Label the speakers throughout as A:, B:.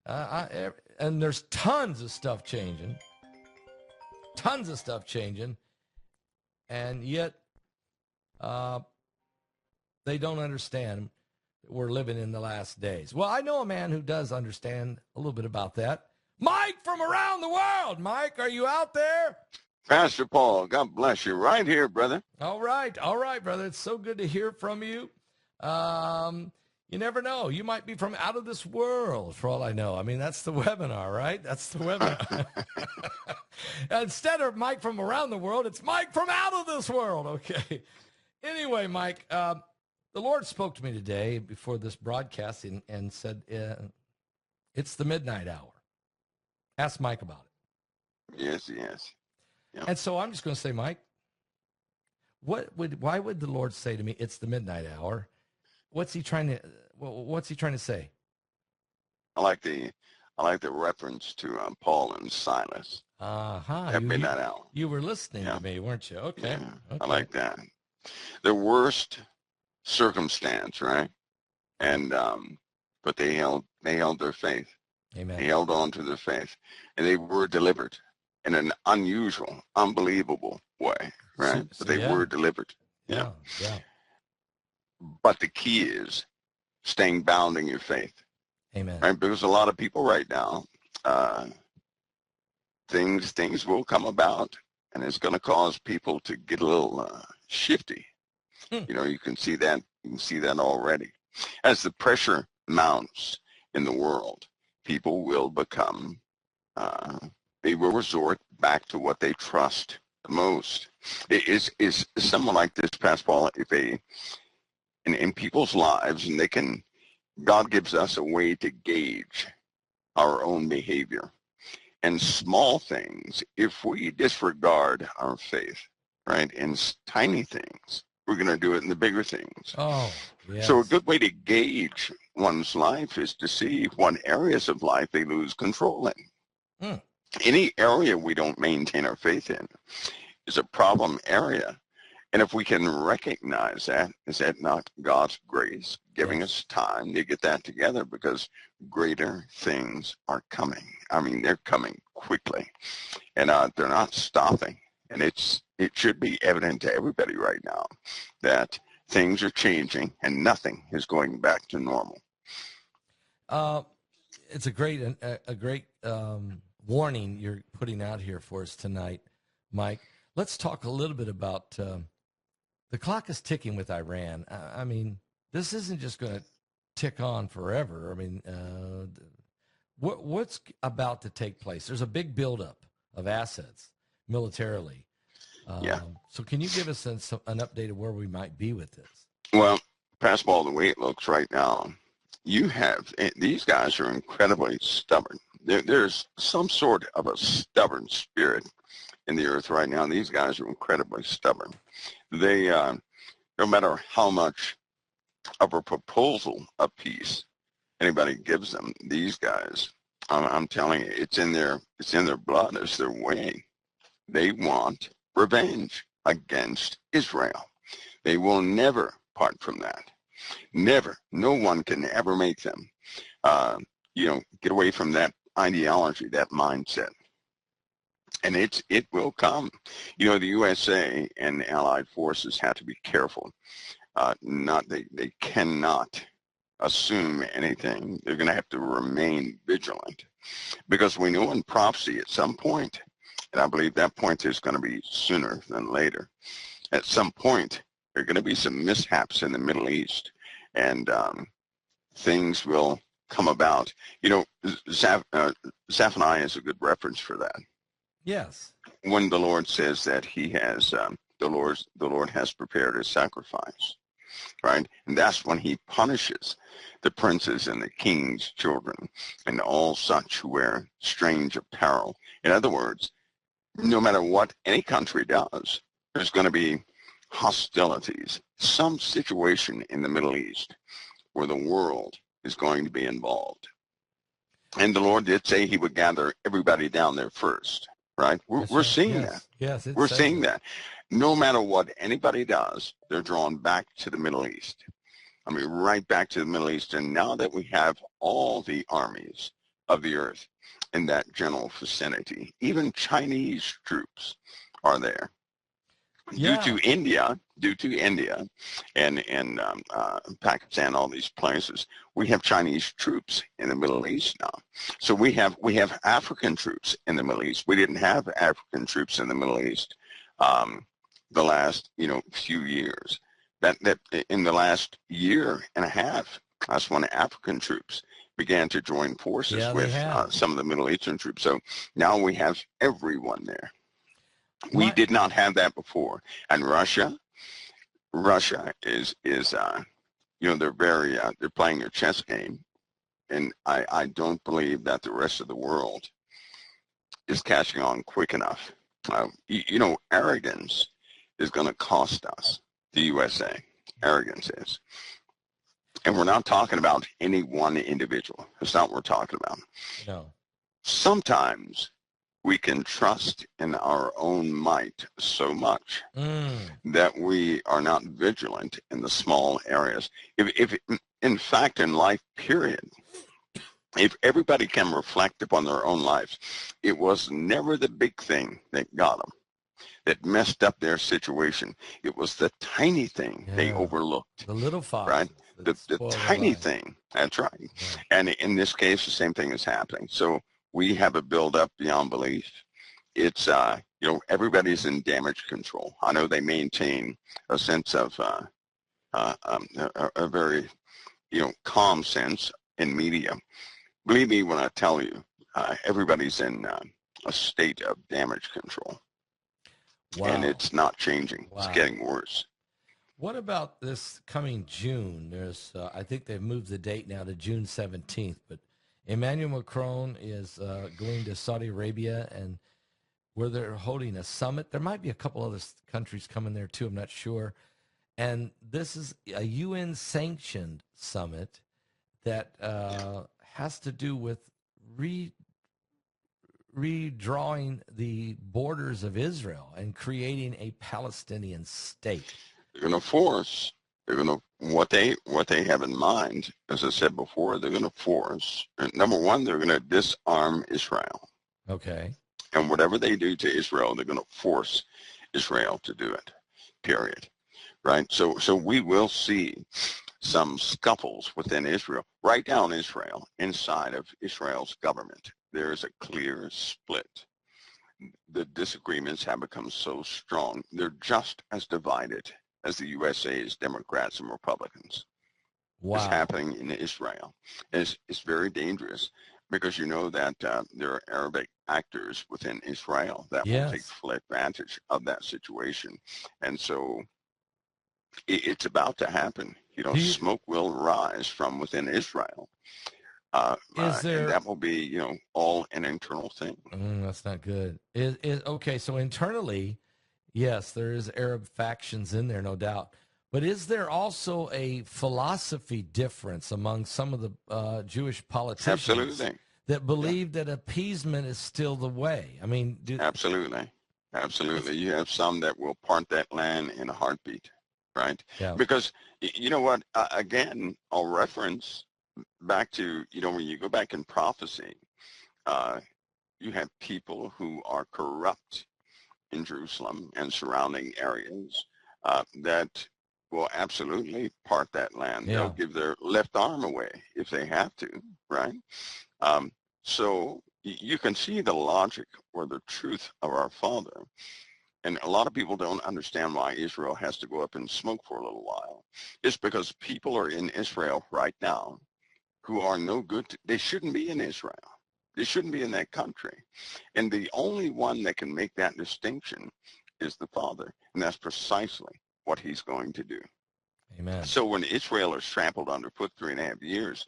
A: And there's tons of stuff changing, and yet they don't understand that we're living in the last days. Well, I know a man who does understand a little bit about that. Mike from around the world. Mike, are you out there?
B: Pastor Paul, God bless you. Right here, brother.
A: All right, brother. It's so good to hear from you. You never know. You might be from out of this world, for all I know. I mean, that's the webinar, right? That's the webinar. Instead of Mike from around the world, it's Mike from out of this world. Okay. Anyway, Mike, the Lord spoke to me today before this broadcast and said, it's the midnight hour. Ask Mike about it.
B: Yes. Yeah.
A: And so I'm just going to say, Mike, why would the Lord say to me, it's the midnight hour? What's he trying to say?
B: I like the reference to Paul and Silas. At midnight hour.
A: You were listening to me, weren't you? Okay.
B: Yeah,
A: Okay.
B: I like that. The worst circumstance, right? And but they held their faith.
A: Amen.
B: They held on to their faith, and they were delivered in an unusual, unbelievable way, right? But they were delivered.
A: Yeah.
B: But the key is staying bound in your faith.
A: Amen.
B: Right? Because a lot of people right now, things will come about, and it's going to cause people to get a little shifty. You can see that. You can see that already. As the pressure mounts in the world, people will become. They will resort back to what they trust the most. Is someone like this, Pastor Paul, in people's lives, and God gives us a way to gauge our own behavior. And small things, if we disregard our faith, right, in tiny things, we're going to do it in the bigger things.
A: Oh, yes.
B: So a good way to gauge one's life is to see what areas of life they lose control in. Any area we don't maintain our faith in is a problem area. And if we can recognize that, is that not God's grace giving us time to get that together? Because greater things are coming. I mean, they're coming quickly, and they're not stopping. And it should be evident to everybody right now that things are changing and nothing is going back to normal.
A: It's a great warning you're putting out here for us tonight, Mike. Let's talk a little bit about the clock is ticking with Iran. I mean, this isn't just going to tick on forever. I mean, what's about to take place? There's a big buildup of assets militarily. So can you give us an update of where we might be with this?
B: Well, Pastor Paul, the way it looks right now, these guys are incredibly stubborn. There's some sort of a stubborn spirit in the earth right now. These guys are incredibly stubborn. They, no matter how much of a proposal, a piece, anybody gives them, these guys, I'm telling you, it's in their blood, it's their way. They want revenge against Israel. They will never part from that. Never. No one can ever make them, get away from that ideology, that mindset. And it will come. The USA and the Allied forces have to be careful. They cannot assume anything. They're going to have to remain vigilant, because we know in prophecy at some point, and I believe that point is going to be sooner than later. At some point, there are going to be some mishaps in the Middle East, and things will come about. Zephaniah is a good reference for that.
A: Yes.
B: When the Lord says that He has, the Lord has prepared a sacrifice, right? And that's when He punishes the princes and the king's children and all such who wear strange apparel. In other words, no matter what any country does, there's going to be hostilities, some situation in the Middle East where the world is going to be involved. And the Lord did say He would gather everybody down there first. Right? We're seeing that.
A: Yes,
B: we're seeing that. No matter what anybody does, they're drawn back to the Middle East. I mean, right back to the Middle East. And now that we have all the armies of the earth in that general vicinity. Even Chinese troops are there.
A: Yeah.
B: Due to India and Pakistan, all these places, we have Chinese troops in the Middle East now. So we have African troops in the Middle East. We didn't have African troops in the Middle East the last few years. That in the last year and a half, that's when African troops began to join forces with some of the Middle Eastern troops. So now we have everyone there. We did not have that before. And Russia is they're they're playing their chess game, and I don't believe that the rest of the world is catching on quick enough. Arrogance is going to cost us, the USA. Arrogance is. And we're not talking about any one individual. That's not what we're talking about.
A: No.
B: Sometimes we can trust in our own might so much that we are not vigilant in the small areas. If in fact, in life, period, if everybody can reflect upon their own lives, it was never the big thing that got them, that messed up their situation. It was the tiny thing they overlooked.
A: The little foxes.
B: Right? The tiny thing. That's right. Yeah. And in this case, the same thing is happening. So we have a buildup beyond belief. It's, everybody's in damage control. I know they maintain a sense of a very, calm sense in media. Believe me when I tell you, everybody's in a state of damage control. Wow. And it's not changing. Wow. It's getting worse.
A: What about this coming June? There's, I think they've moved the date now to June 17th, but Emmanuel Macron is going to Saudi Arabia, and where they're holding a summit. There might be a couple other countries coming there too, I'm not sure. And this is a UN-sanctioned summit that has to do with redrawing the borders of Israel and creating a Palestinian state.
B: They're going to force. What they have in mind, as I said before, they're going to force. Number one, they're going to disarm Israel.
A: Okay.
B: And whatever they do to Israel, they're going to force Israel to do it, period. Right? So we will see some scuffles within Israel. Right down Israel, inside of Israel's government, there is a clear split. The disagreements have become so strong. They're just as divided as the USA's Democrats and Republicans. Wow. It's happening in Israel. It's very dangerous, because you know that there are Arabic actors within Israel that will take full advantage of that situation. And so it's about to happen. Smoke will rise from within Israel. And that will be, all an internal thing.
A: That's not good. Okay, so internally, yes, there is Arab factions in there, no doubt. But is there also a philosophy difference among some of the Jewish politicians that believe that appeasement is still the way? I mean,
B: absolutely. You have some that will part that land in a heartbeat, right? Yeah. Because you know what? Again, I'll reference back to, when you go back in prophecy, you have people who are corrupt in Jerusalem and surrounding areas that will absolutely part that land. Yeah. They'll give their left arm away if they have to, right? So you can see the logic or the truth of our Father. And a lot of people don't understand why Israel has to go up in smoke for a little while. It's because people are in Israel right now who are no good. They shouldn't be in Israel. They shouldn't be in that country. And the only one that can make that distinction is the Father. And that's precisely what he's going to do.
A: Amen.
B: So when Israel is trampled underfoot 3.5 years,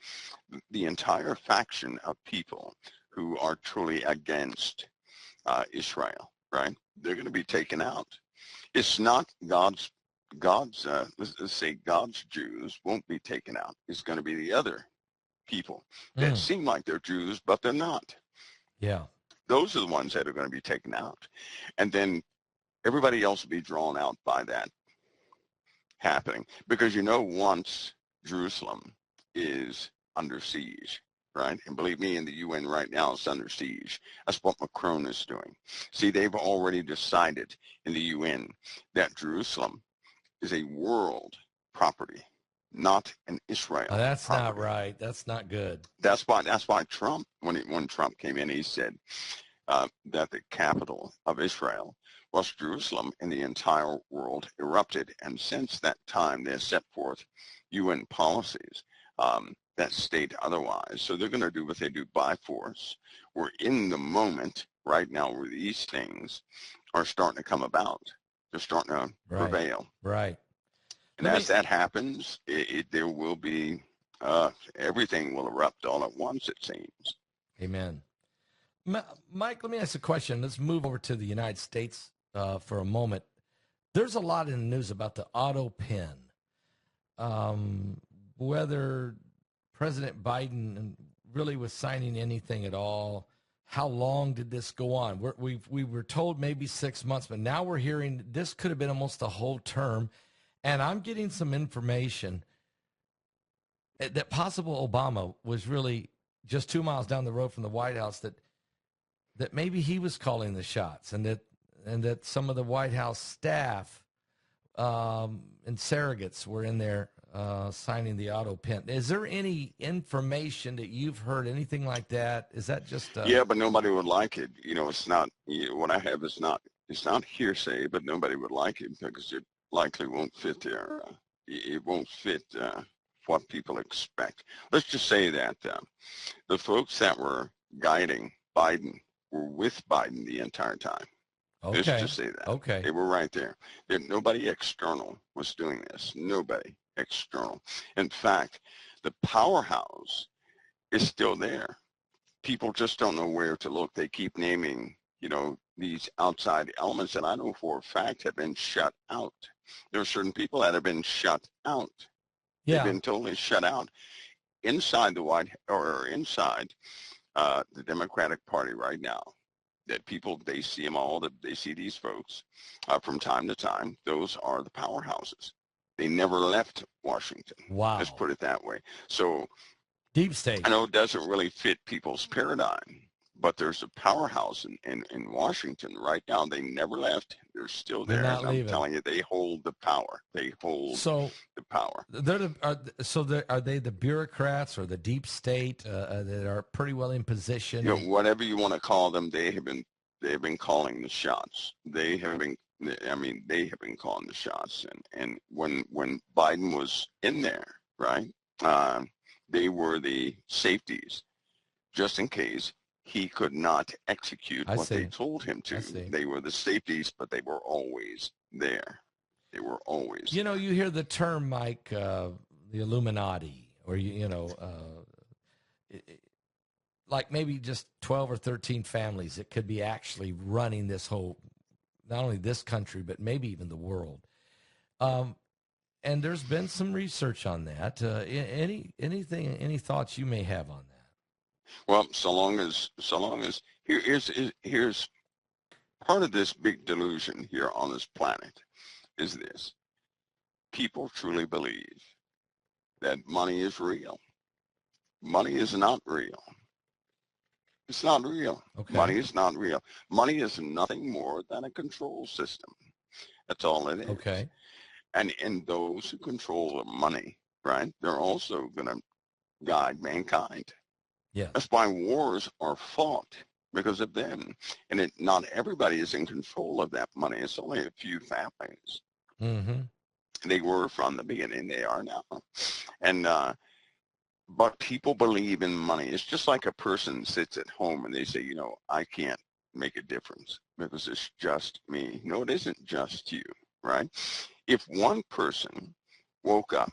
B: the entire faction of people who are truly against Israel, right? They're going to be taken out. It's not God's let's say God's Jews won't be taken out. It's going to be the other people that seem like they're Jews, but they're not.
A: Yeah.
B: Those are the ones that are going to be taken out. And then everybody else will be drawn out by that happening. Because once Jerusalem is under siege, right? And believe me, in the UN right now, it's under siege. That's what Macron is doing. See, they've already decided in the UN that Jerusalem is a world property, not an Israel
A: That's not
B: property.
A: right. That's not good.
B: That's why Trump, when Trump came in, he said that the capital of Israel was Jerusalem, and the entire world erupted. And since that time, they have set forth UN policies that state otherwise. So they're going to do what they do by force. We're in the moment right now where these things are starting to come about. They're starting to prevail.
A: Right.
B: And as that happens, there will be, everything will erupt all at once, it seems.
A: Amen. Mike, let me ask a question. Let's move over to the United States for a moment. There's a lot in the news about the auto pen. Whether President Biden really was signing anything at all. How long did this go on? We were told maybe 6 months, but now we're hearing this could have been almost a whole term. And I'm getting some information that possible Obama was really just 2 miles down the road from the White House, that maybe he was calling the shots, and that some of the White House staff and surrogates were in there signing the auto pen. Is there any information that you've heard, anything like that? Is that just
B: yeah, but nobody would like it. It's not, what I have is not, it's not hearsay, but nobody would like it because it likely won't fit their, it won't fit what people expect. Let's just say that the folks that were guiding Biden were with Biden the entire time.
A: Okay.
B: Let's just say that.
A: Okay.
B: They were right there. Nobody external was doing this. Nobody external. In fact, the powerhouse is still there. People just don't know where to look. They keep naming, these outside elements that I know for a fact have been shut out. There are certain people that have been shut out.
A: Yeah.
B: They've been totally shut out inside the inside the Democratic Party right now. That people, they see them all, they see these folks from time to time. Those are the powerhouses. They never left Washington.
A: Wow.
B: Let's put it that way. So
A: deep state.
B: I know it doesn't really fit people's paradigm, but there's a powerhouse in Washington right now. They never left. They're still there.
A: They're not
B: And
A: leaving.
B: I'm telling you, they hold the power. They hold the power.
A: Are they the bureaucrats or the deep state that are pretty well in position?
B: Whatever you want to call them, they have been calling the shots. They have been calling the shots. And when Biden was in there, right, they were the safeties, just in case he could not execute what they told him to. They were the safeties, but they were always there. They were always there.
A: You hear the term, Mike, the Illuminati, or, like maybe just 12 or 13 families that could be actually running this whole, not only this country, but maybe even the world. And there's been some research on that. Any thoughts you may have on that?
B: Well, so long as here's part of this big delusion here on this planet is this: people truly believe that money is real. Money is not real. It's not real.
A: Okay.
B: Money is not real. Money is nothing more than a control system. That's all it is.
A: Okay.
B: And those who control the money, right, they're also going to guide mankind.
A: Yeah.
B: That's why wars are fought, because of them. And not everybody is in control of that money. It's only a few families.
A: Mm-hmm.
B: They were from the beginning. They are now. And but people believe in money. It's just like a person sits at home and they say, I can't make a difference because it's just me. No, it isn't just you, right? If one person woke up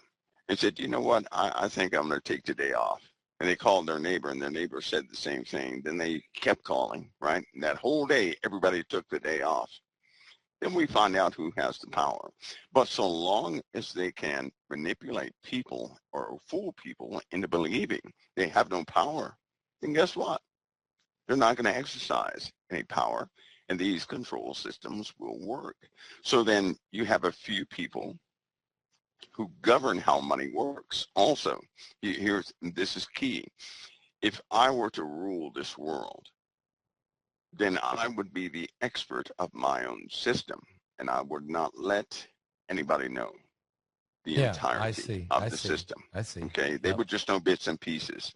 B: and said, you know what, I think I'm going to take today off. And they called their neighbor, and their neighbor said the same thing. Then they kept calling, right? And that whole day, everybody took the day off. Then we find out who has the power. But so long as they can manipulate people or fool people into believing they have no power, then guess what? They're not going to exercise any power, and these control systems will work. So then you have a few people who govern how money works. Also, this is key. if I were to rule this world, then I would be the expert of my own system, and I would not let anybody know the
A: Yeah, I
B: entirety
A: see.
B: of
A: I
B: the
A: see.
B: system.
A: I see.
B: Okay, they
A: Yep.
B: would just know bits and pieces.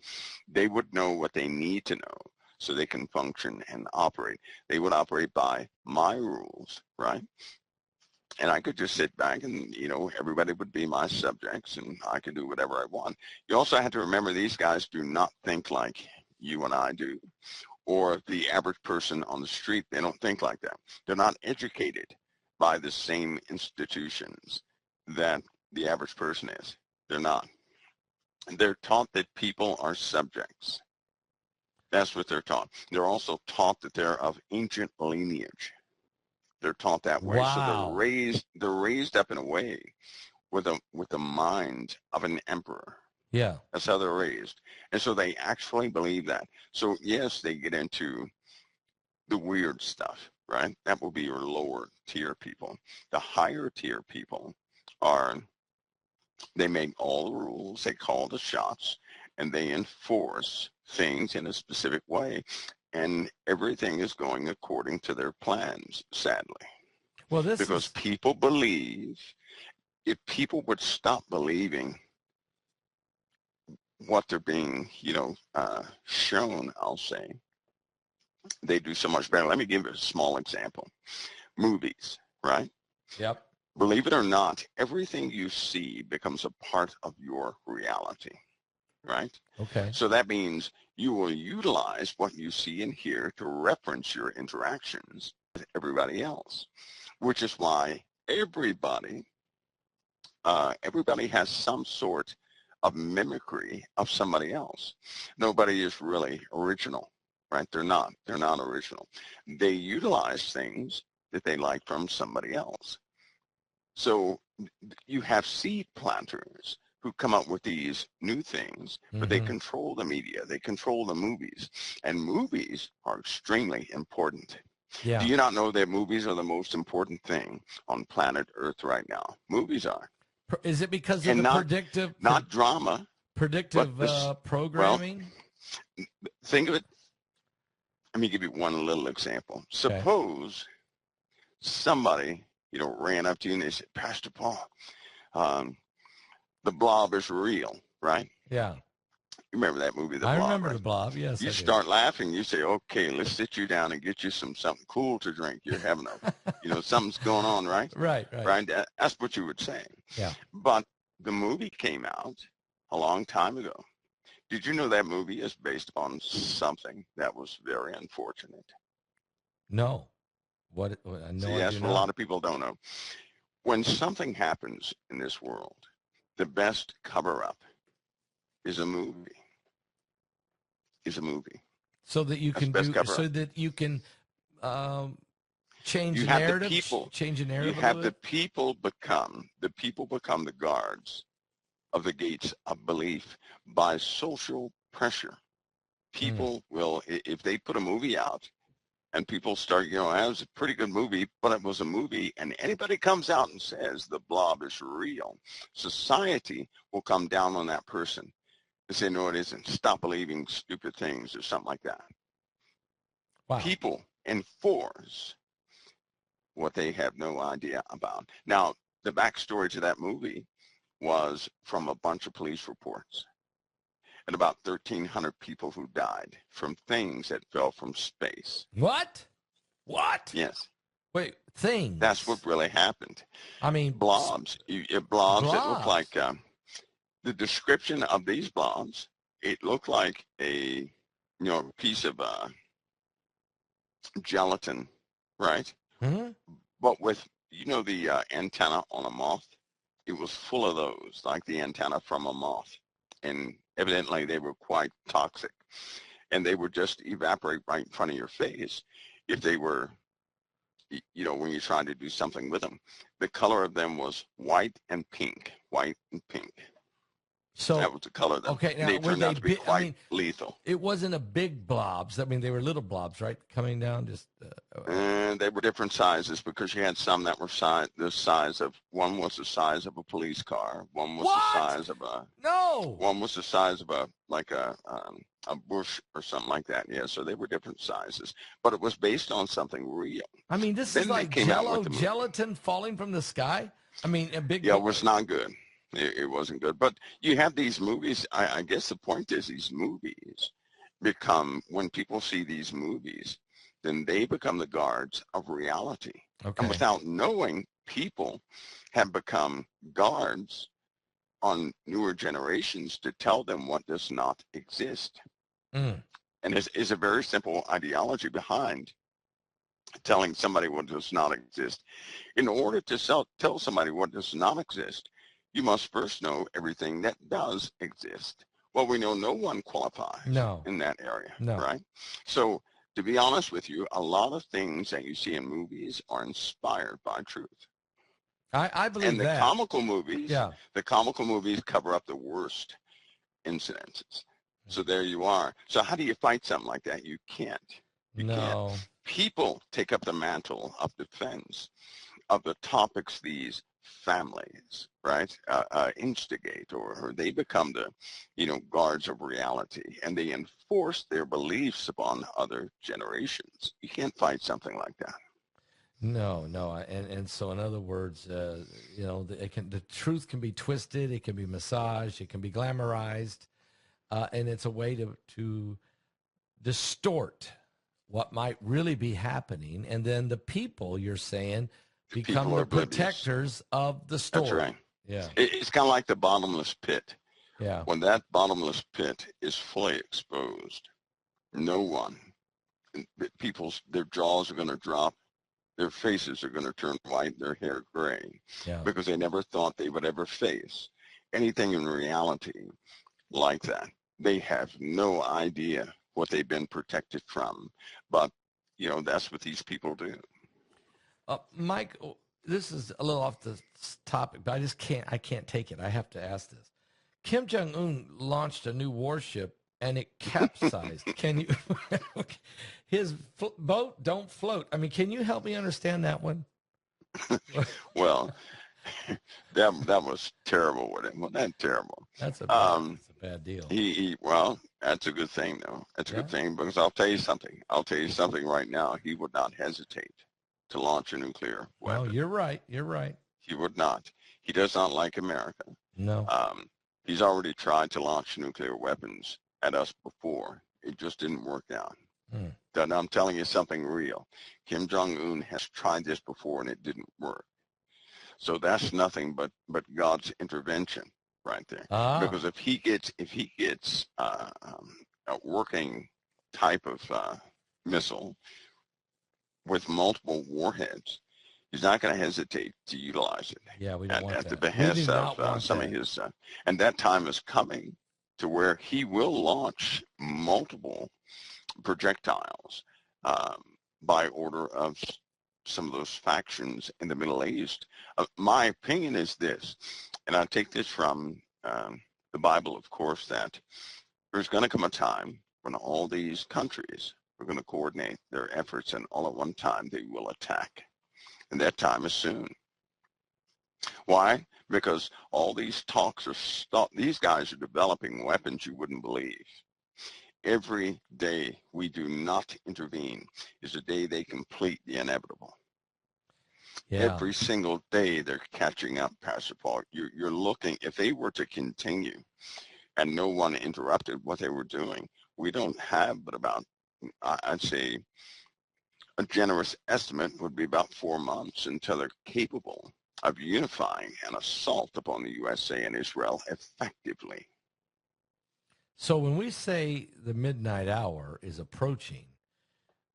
B: They would know what they need to know so they can function and operate. They would operate by my rules, right? And I could just sit back and, everybody would be my subjects and I could do whatever I want. You also have to remember these guys do not think like you and I do, or the average person on the street. They don't think like that. They're not educated by the same institutions that the average person is. They're not. They're taught that people are subjects. That's what they're taught. They're also taught that they're of ancient lineage. They're taught that way. So
A: Wow.
B: they're raised up in a way with the mind of an emperor.
A: Yeah.
B: That's how they're raised. And so they actually believe that. So yes, they get into the weird stuff, right? That will be your lower tier people. The higher tier people they make all the rules, they call the shots, and they enforce things in a specific way. And everything is going according to their plans, sadly.
A: Well, this
B: Because
A: is
B: people believe, if people would stop believing what they're being, shown, I'll say, they do so much better. Let me give you a small example. Movies, right?
A: Yep.
B: Believe it or not, everything you see becomes a part of your reality, right?
A: Okay.
B: So that means you will utilize what you see and hear to reference your interactions with everybody else, which is why everybody has some sort of mimicry of somebody else. Nobody is really original, right? They're not original. They utilize things that they like from somebody else. So you have seed planters who come up with these new things, but they
A: Mm-hmm.
B: control the media, they control the movies, and movies are extremely important. Do
A: Yeah.
B: you not know that movies are the most important thing on planet Earth right now? Movies are.
A: Is it because of
B: And
A: the
B: not drama, but
A: predictive
B: this, well,
A: programming?
B: think of it. Let me give you one little example.
A: Okay.
B: Suppose somebody, ran up to you and they said, Pastor Paul, um, the blob is real, right?
A: Yeah.
B: You remember that movie, The
A: I
B: Blob,
A: remember the
B: right?
A: blob. Yes,
B: You
A: I do.
B: start laughing. You say, okay, let's sit you down and get you something cool to drink. You're having something's going on, right?
A: Right. Right.
B: Right? That's what you would say.
A: Yeah.
B: But the movie came out a long time ago. Did you know that movie is based on something that was very unfortunate?
A: No. What? No,
B: See,
A: I
B: that's
A: do
B: what a lot
A: not.
B: of people don't know. When something happens in this world, the best cover-up is a movie. Is a movie.
A: So that you
B: That's
A: can
B: the best
A: do.
B: cover-up.
A: So that you can um, change
B: You
A: the
B: have the
A: narrative.
B: people.
A: Change the
B: You
A: narrative a little
B: have
A: bit.
B: the people become the guards of the gates of belief by social pressure.
A: Mm.
B: People will, if they put a movie out and people start, that was a pretty good movie, but it was a movie, and anybody comes out and says the blob is real, society will come down on that person and say, no, it isn't. Stop believing stupid things or something like that.
A: Wow.
B: People enforce what they have no idea about. Now, the backstory to that movie was from a bunch of police reports and about 1,300 people who died from things that fell from space.
A: What? What?
B: Yes,
A: Wait.
B: that's
A: Things.
B: what really happened.
A: I mean,
B: Blobs, blobs that look
A: blobs.
B: like, the description of these blobs, it looked like a, piece of gelatin, right?
A: Hmm.
B: But with, the antenna on a moth, it was full of those, like the antenna from a moth. And evidently they were quite toxic. And they would just evaporate right in front of your face if they were, when you tried to do something with them. The color of them was white and pink, white and pink. That
A: So,
B: was the color of them.
A: okay.
B: And
A: Now,
B: they
A: were
B: turned
A: they
B: out to be
A: big? I
B: quite
A: mean,
B: lethal.
A: it wasn't a big blobs. I mean, they were little blobs, right? Coming down, just.
B: And they were different sizes because you had some that were the size of, one was the size of a police car,
A: What? No.
B: one was the size of like a bush or something like that. Yeah, so they were different sizes, but it was based on something real.
A: I mean, this is
B: Then they
A: like
B: came out with
A: Jello
B: the movie.
A: gelatin falling from the sky. I mean, a big.
B: Yeah, it was not good. It wasn't good. But you have these movies. I guess the point is these movies become, when people see these movies, then they become the guards of reality.
A: Okay.
B: And without knowing, people have become guards on newer generations to tell them what does not exist.
A: Mm.
B: And is a very simple ideology behind telling somebody what does not exist. In order to tell somebody what does not exist, you must first know everything that does exist. Well, we know no one qualifies
A: No.
B: in that area,
A: No.
B: right? So to be honest with you, a lot of things that you see in movies are inspired by truth.
A: I believe
B: And the
A: that.
B: comical movies,
A: Yeah.
B: the comical movies cover up the worst incidences. So there you are. So how do you fight something like that? You can't. You can't.
A: No.
B: People take up the mantle of defense of the topics these families, right, instigate, or they become the, guards of reality, and they enforce their beliefs upon other generations. You can't fight something like that.
A: No, no, and so in other words, the truth can be twisted, it can be massaged, it can be glamorized, and it's a way to distort what might really be happening, and then the people, you're saying, become the protectors of the story.
B: That's right.
A: Yeah.
B: It's kind of like the bottomless pit.
A: Yeah.
B: When that bottomless pit is fully exposed, no one, their jaws are going to drop. Their faces are going to turn white, their hair gray, because they never thought they would ever face anything in reality like that. They have no idea what they've been protected from, but, that's what these people do.
A: Mike, this is a little off the topic, but I can't take it. I have to ask this. Kim Jong-un launched a new warship and it capsized. Can you, his boat don't float. I mean, can you help me understand that one?
B: Well, that was terrible with him. Well, that's terrible.
A: That's a bad deal.
B: Well, that's a good thing though. That's a good thing, because I'll tell you something. I'll tell you something right now. He would not hesitate to launch a nuclear weapon.
A: No, you're right. You're right.
B: He would not. He does not like America.
A: No.
B: He's already tried to launch nuclear weapons at us before. It just didn't work out. And I'm telling you something real. Kim Jong-un has tried this before and it didn't work. So that's nothing but God's intervention right there. Because if he gets a working type of missile with multiple warheads, he's not going to hesitate to utilize it.
A: Yeah, we don't want that.
B: At the behest of some of his, and that time is coming to where he will launch multiple projectiles by order of some of those factions in the Middle East. My opinion is this, and I take this from the Bible, of course, that there's going to come a time when all these countries are going to coordinate their efforts, and all at one time they will attack. And that time is soon. Why? Because all these talks are stopped. These guys are developing weapons you wouldn't believe. Every day we do not intervene is a day they complete the inevitable. Yeah. Every single day they're catching up, Pastor Paul. You're looking, if they were to continue and no one interrupted what they were doing, we don't have but about, I'd say, a generous estimate would be about 4 months until they're capable of unifying an assault upon the USA and Israel effectively.
A: So when we say the midnight hour is approaching,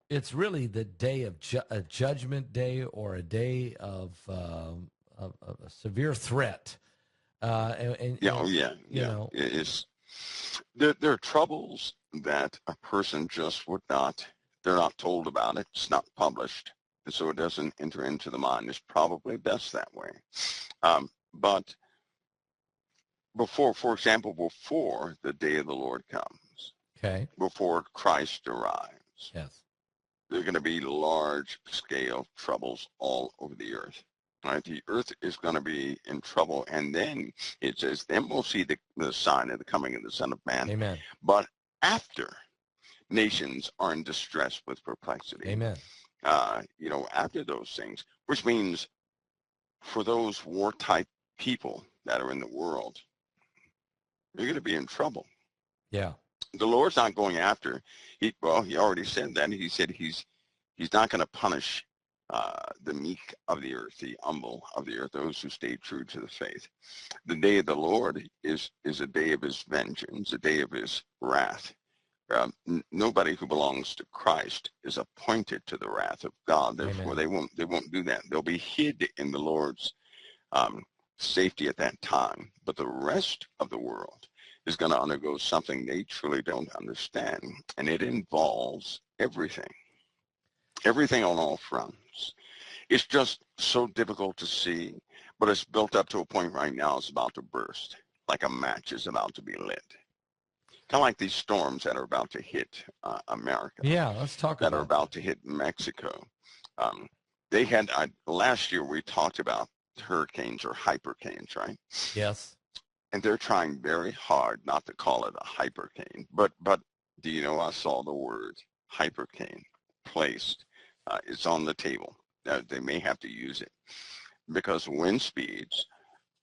A: it's really the day of a judgment day, or a day of a severe threat.
B: It's, there are troubles that a person just would not, they're not told about it. It's not published, and so it doesn't enter into the mind. It's probably best that way. But for example, before the day of the Lord comes,
A: okay,
B: before Christ arrives,
A: yes,
B: there are going to be large-scale troubles all over the earth. Right? The earth is going to be in trouble, and then it says, then we'll see the sign of the coming of the Son of Man.
A: Amen.
B: But after nations are in distress with perplexity.
A: Amen.
B: After those things, which means for those war-type people that are in the world, you're going to be in trouble.
A: Yeah.
B: The Lord's not going after. He already said that. He said he's not going to punish the meek of the earth, the humble of the earth, those who stay true to the faith. The day of the Lord is a day of his vengeance, a day of his wrath. Nobody who belongs to Christ is appointed to the wrath of God. Therefore, they won't do that. They'll be hid in the Lord's safety at that time. But the rest of the world is going to undergo something they truly don't understand, and it involves everything on all fronts. It's just so difficult to see, but it's built up to a point right now it's about to burst, like a match is about to be lit. Kind of like these storms that are about to hit America.
A: Yeah, let's talk about
B: that. Are about to hit Mexico. They had, last year we talked about hurricanes or hypercanes, right?
A: Yes.
B: And they're trying very hard not to call it a hypercane. But do you know I saw the word hypercane placed. It's on the table. They may have to use it because wind speeds,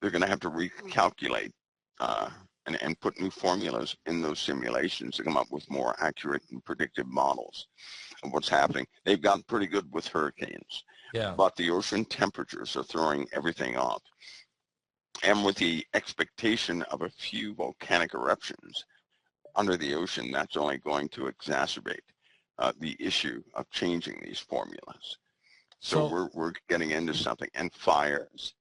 B: they're going to have to recalculate and put new formulas in those simulations to come up with more accurate and predictive models of what's happening. They've gotten pretty good with hurricanes, but the ocean temperatures are throwing everything off. And with the expectation of a few volcanic eruptions under the ocean, that's only going to exacerbate the issue of changing these formulas. So we're getting into something. And fires.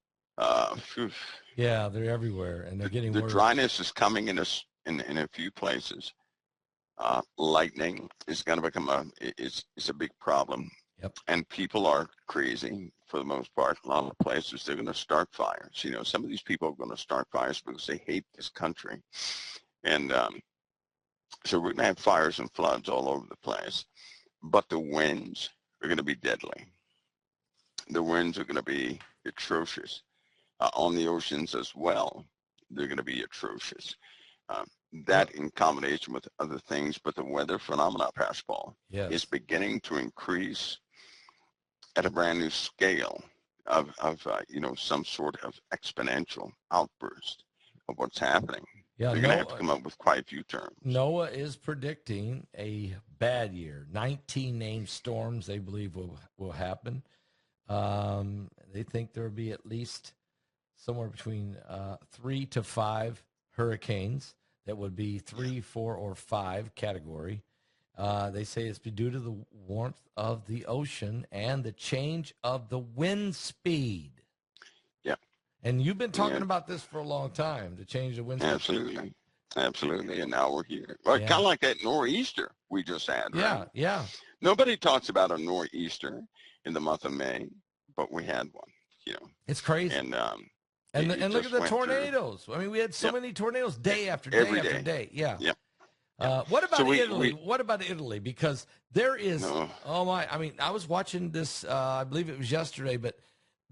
A: Yeah, they're everywhere, and they're getting worse.
B: The dryness is coming in a few places. Lightning is going to become it's a big problem.
A: Yep.
B: And people are crazy for the most part. A lot of places they're going to start fires. Some of these people are going to start fires because they hate this country. And so we're going to have fires and floods all over the place. But the winds are going to be deadly. The winds are going to be atrocious. On the oceans as well, they're going to be atrocious. That in combination with other things, but the weather phenomena, Pastor Paul, is beginning to increase at a brand new scale of some sort of exponential outburst of what's happening.
A: Yeah,
B: they're going to have to come up with quite a few terms.
A: NOAA is predicting a bad year. 19 named storms they believe will happen. They think there will be at least somewhere between 3 to 5 hurricanes that would be 3, 4, or 5 category. They say it's due to the warmth of the ocean and the change of the wind speed.
B: Yeah.
A: And you've been talking about this for a long time, to change the wind speed.
B: Absolutely. And now we're here. Well, kind of like that nor'easter we just had, right?
A: Yeah.
B: Nobody talks about a nor'easter in the month of May, but we had one,
A: It's crazy.
B: And
A: look at the tornadoes. I mean, we had so many tornadoes day after day after day. Yeah. What about Italy? What about Italy? Because there is, I mean, I was watching this, I believe it was yesterday, but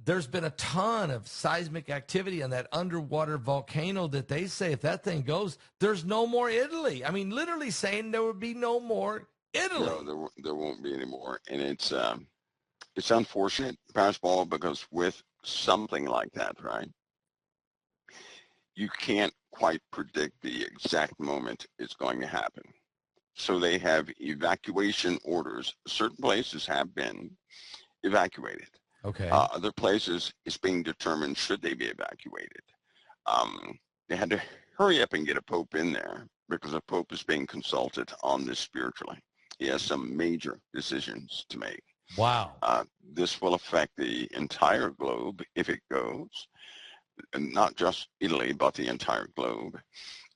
A: there's been a ton of seismic activity on that underwater volcano that they say if that thing goes, there's no more Italy. I mean, literally saying there would be no more Italy.
B: No, there won't be any more. And it's unfortunate, Pastor Paul, because with something like that, right, you can't quite predict the exact moment it's going to happen. So they have evacuation orders. Certain places have been evacuated.
A: Okay.
B: Other places, it's being determined should they be evacuated. They had to hurry up and get a pope in there because a pope is being consulted on this spiritually. He has some major decisions to make.
A: Wow.
B: This will affect the entire globe if it goes, and not just Italy, but the entire globe.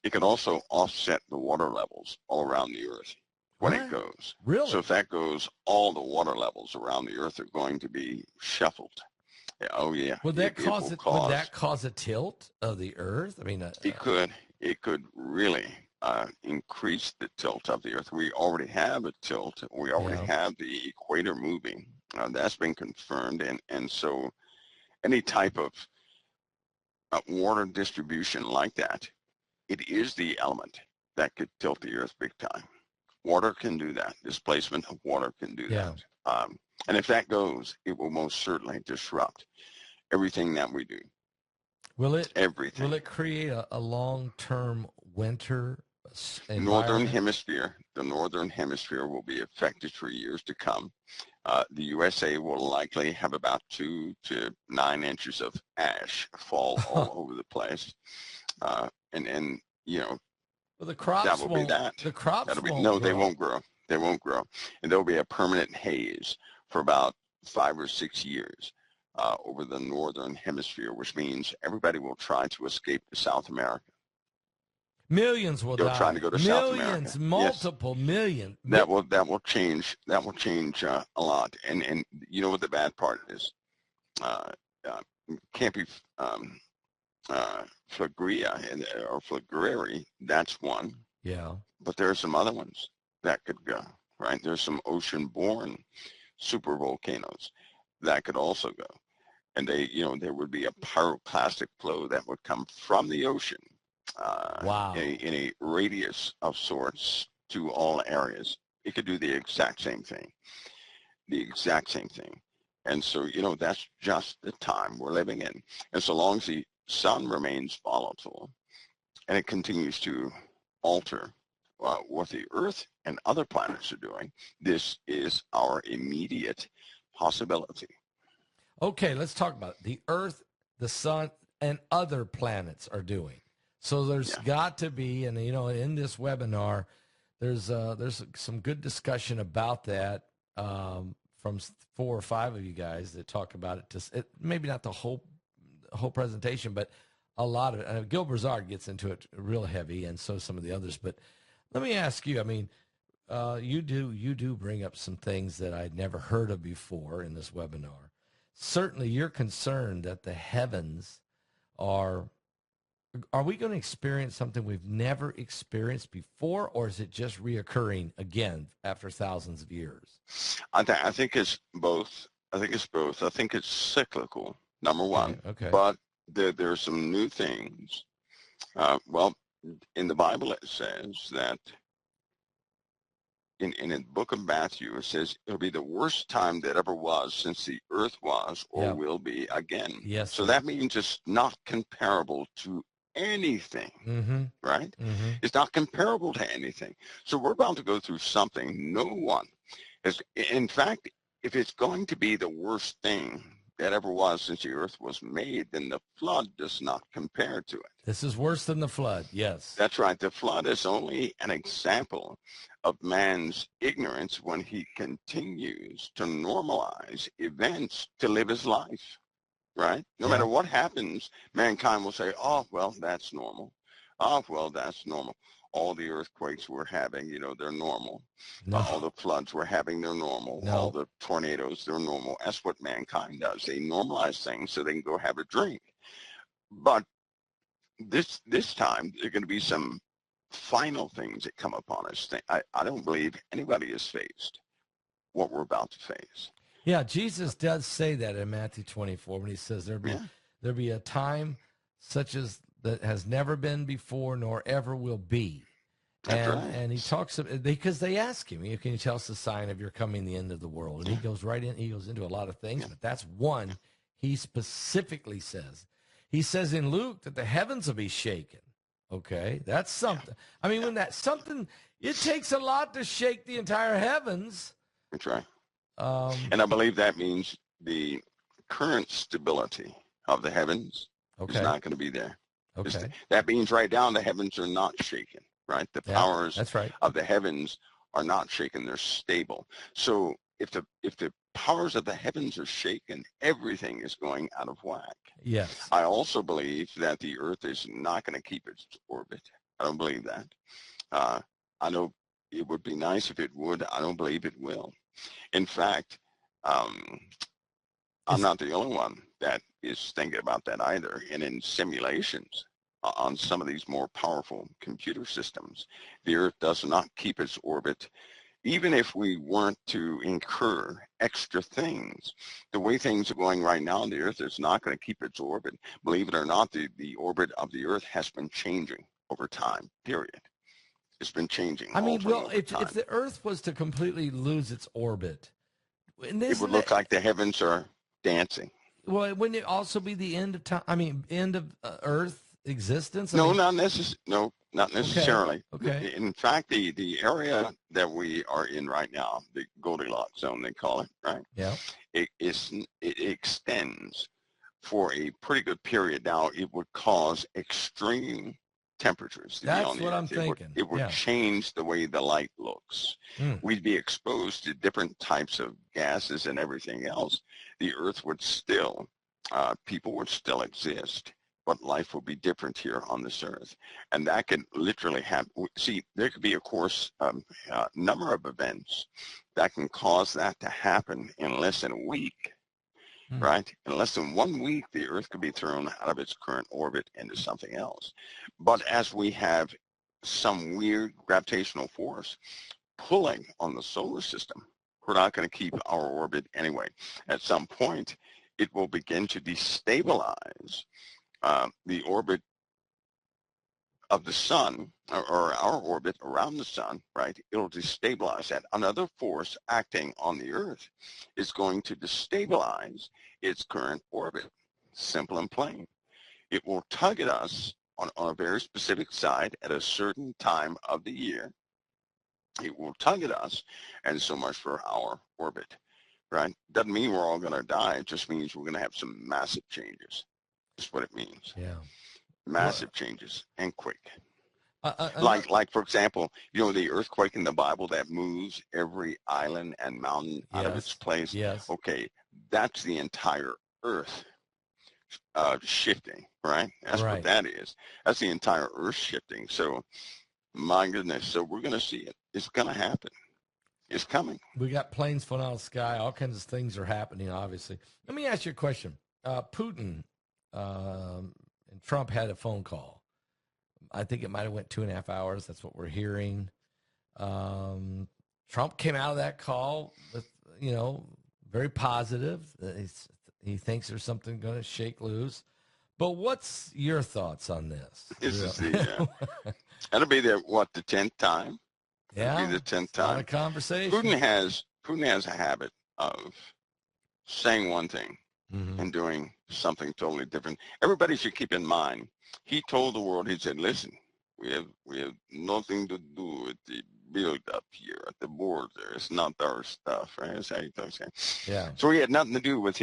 B: It can also offset the water levels all around the earth when it goes.
A: Really?
B: So if that goes, all the water levels around the earth are going to be shuffled. Oh yeah.
A: Would that cause a tilt of the earth? I mean,
B: it could really increase the tilt of the earth. We already have a tilt. We already have the equator moving. That's been confirmed, and so any type of water distribution like that, it is the element that could tilt the Earth big time. Water can do that. Displacement of water can do
A: Yeah.
B: that. And if that goes, it will most certainly disrupt everything that we do.
A: Will it
B: Everything.
A: create a long-term winter
B: Northern
A: environment?
B: hemisphere, the northern hemisphere will be affected for years to come. The USA will likely have about 2 to 9 inches of ash fall all over the place. And you know,
A: Well,
B: that will be that.
A: the crops
B: That'll be,
A: won't
B: no, they
A: grow.
B: won't grow. They won't grow. And there'll be a permanent haze for about 5 or 6 years over the northern hemisphere, which means everybody will try to escape to South America.
A: Millions will
B: They'll try to
A: die.
B: go to South America.
A: Millions,
B: Yes,
A: multiple million.
B: that will change. That will change a lot. And you know what the bad part is? Uh, uh, can't be Flagria or Flagreri. That's one.
A: Yeah.
B: But there are some other ones that could go. Right? There's some ocean-borne supervolcanoes that could also go. And there would be a pyroclastic flow that would come from the ocean
A: Wow.
B: in a radius of sorts to all areas. It could do the exact same thing, And so, that's just the time we're living in. And so long as the sun remains volatile and it continues to alter what the Earth and other planets are doing, this is our immediate possibility.
A: Okay, let's talk about it. The Earth, the Sun, and other planets are doing. So there's
B: Yeah.
A: got to be, and in this webinar, there's some good discussion about that from 4 or 5 of you guys that talk about it. Maybe not the whole presentation, but a lot of it. Gil Brazard gets into it real heavy, and so some of the others. But let me ask you. I mean, you do bring up some things that I'd never heard of before in this webinar. Certainly, you're concerned that the heavens are we going to experience something we've never experienced before, or is it just reoccurring again after thousands of years?
B: I think it's both. I think it's cyclical, number one.
A: Okay.
B: But there are some new things. Well, in the Bible it says that in the book of Matthew, it says it'll be the worst time that ever was since the earth was or will be again.
A: Yes.
B: So that means it's not comparable to anything, right? It's not comparable to anything. So we're about to go through something no one is. In fact, if it's going to be the worst thing that ever was since the earth was made, then the flood does not compare to it.
A: This is worse than the flood. Yes.
B: That's right. The flood is only an example of man's ignorance when he continues to normalize events to live his life. Right? No matter what happens, mankind will say, oh, well, that's normal. Oh, well, that's normal. All the earthquakes we're having, they're normal.
A: No.
B: All the floods we're having, they're normal.
A: No.
B: All the tornadoes, they're normal. That's what mankind does. They normalize things so they can go have a drink. But this time, there are going to be some final things that come upon us. I don't believe anybody has faced what we're about to face.
A: Yeah, Jesus does say that in Matthew 24 when he says there'll be a time such as that has never been before nor ever will be.
B: That's right.
A: And he talks because they ask him, can you tell us the sign of your coming, the end of the world? And he goes into a lot of things, but that's one he specifically says. He says in Luke that the heavens will be shaken. Okay, that's something. I mean, when that's something, it takes a lot to shake the entire heavens.
B: That's right. And I believe that means the current stability of the heavens is not going to be there.
A: Okay.
B: That means right down the heavens are not shaken, right? The powers of the heavens are not shaken. They're stable. So if the powers of the heavens are shaken, everything is going out of whack.
A: Yes.
B: I also believe that the earth is not going to keep its orbit. I don't believe that. I know it would be nice if it would. I don't believe it will. In fact, I'm not the only one that is thinking about that either. And in simulations on some of these more powerful computer systems, the Earth does not keep its orbit. Even if we weren't to incur extra things, the way things are going right now, the Earth is not going to keep its orbit. Believe it or not, the orbit of the Earth has been changing over time, period. It's been changing,
A: I mean,
B: altering
A: well,
B: over
A: if
B: time.
A: the Earth was to completely lose its orbit, and
B: It would
A: isn't
B: look
A: that,
B: like the heavens are dancing.
A: well, wouldn't it also be the end of time? I mean, end of Earth existence? I
B: No,
A: mean,
B: not No, not
A: okay,
B: necessarily.
A: okay,
B: In fact, the area that we are in right now, the Goldilocks zone, they call it, right?
A: yeah,
B: It extends for a pretty good period. Now, it would cause extreme temperatures to be on
A: that's
B: the
A: what I'm
B: earth.
A: thinking.
B: It would
A: Yeah.
B: change the way the light looks.
A: Mm.
B: We'd be exposed to different types of gases and everything else. The earth would still, people would still exist, but life would be different here on this earth. And that could literally happen. See, there could be, of course, a number of events that can cause that to happen in less than a week.
A: Mm.
B: Right? In less than 1 week, the Earth could be thrown out of its current orbit into something else. But as we have some weird gravitational force pulling on the solar system, we're not going to keep our orbit anyway. At some point, it will begin to destabilize the orbit of the sun, or our orbit around the sun, right? It'll destabilize that. Another force acting on the Earth is going to destabilize its current orbit. Simple and plain. It will tug at us on a very specific side at a certain time of the year. It will tug at us, and so much for our orbit, right? Doesn't mean we're all going to die. It just means we're going to have some massive changes. That's what it means.
A: Yeah. Well,
B: Massive changes, and quick.
A: another,
B: Like for example, the earthquake in the Bible that moves every island and mountain out of its
A: yes,
B: place.
A: yes,
B: Okay, that's the entire earth shifting, right? That's what
A: right.
B: that is. That's the entire earth shifting. So my goodness, so we're going to see it. It's going to happen. It's coming.
A: We got planes falling out of the sky. All kinds of things are happening, obviously. Let me ask you a question. Putin and Trump had a phone call. I think it might have went 2.5 hours. That's what we're hearing. Trump came out of that call with, very positive. He thinks there's something going to shake loose. But what's your thoughts on this?
B: This is that'll be the 10th time. It'll be
A: Yeah,
B: the 10th
A: a lot
B: time.
A: of conversation.
B: Putin has a habit of saying one thing and doing something totally different. Everybody should keep in mind, he told the world, he said, listen, we have nothing to do with the build up here at the border. It's not our stuff, right? That's how he talks.
A: Yeah.
B: So he had nothing to do with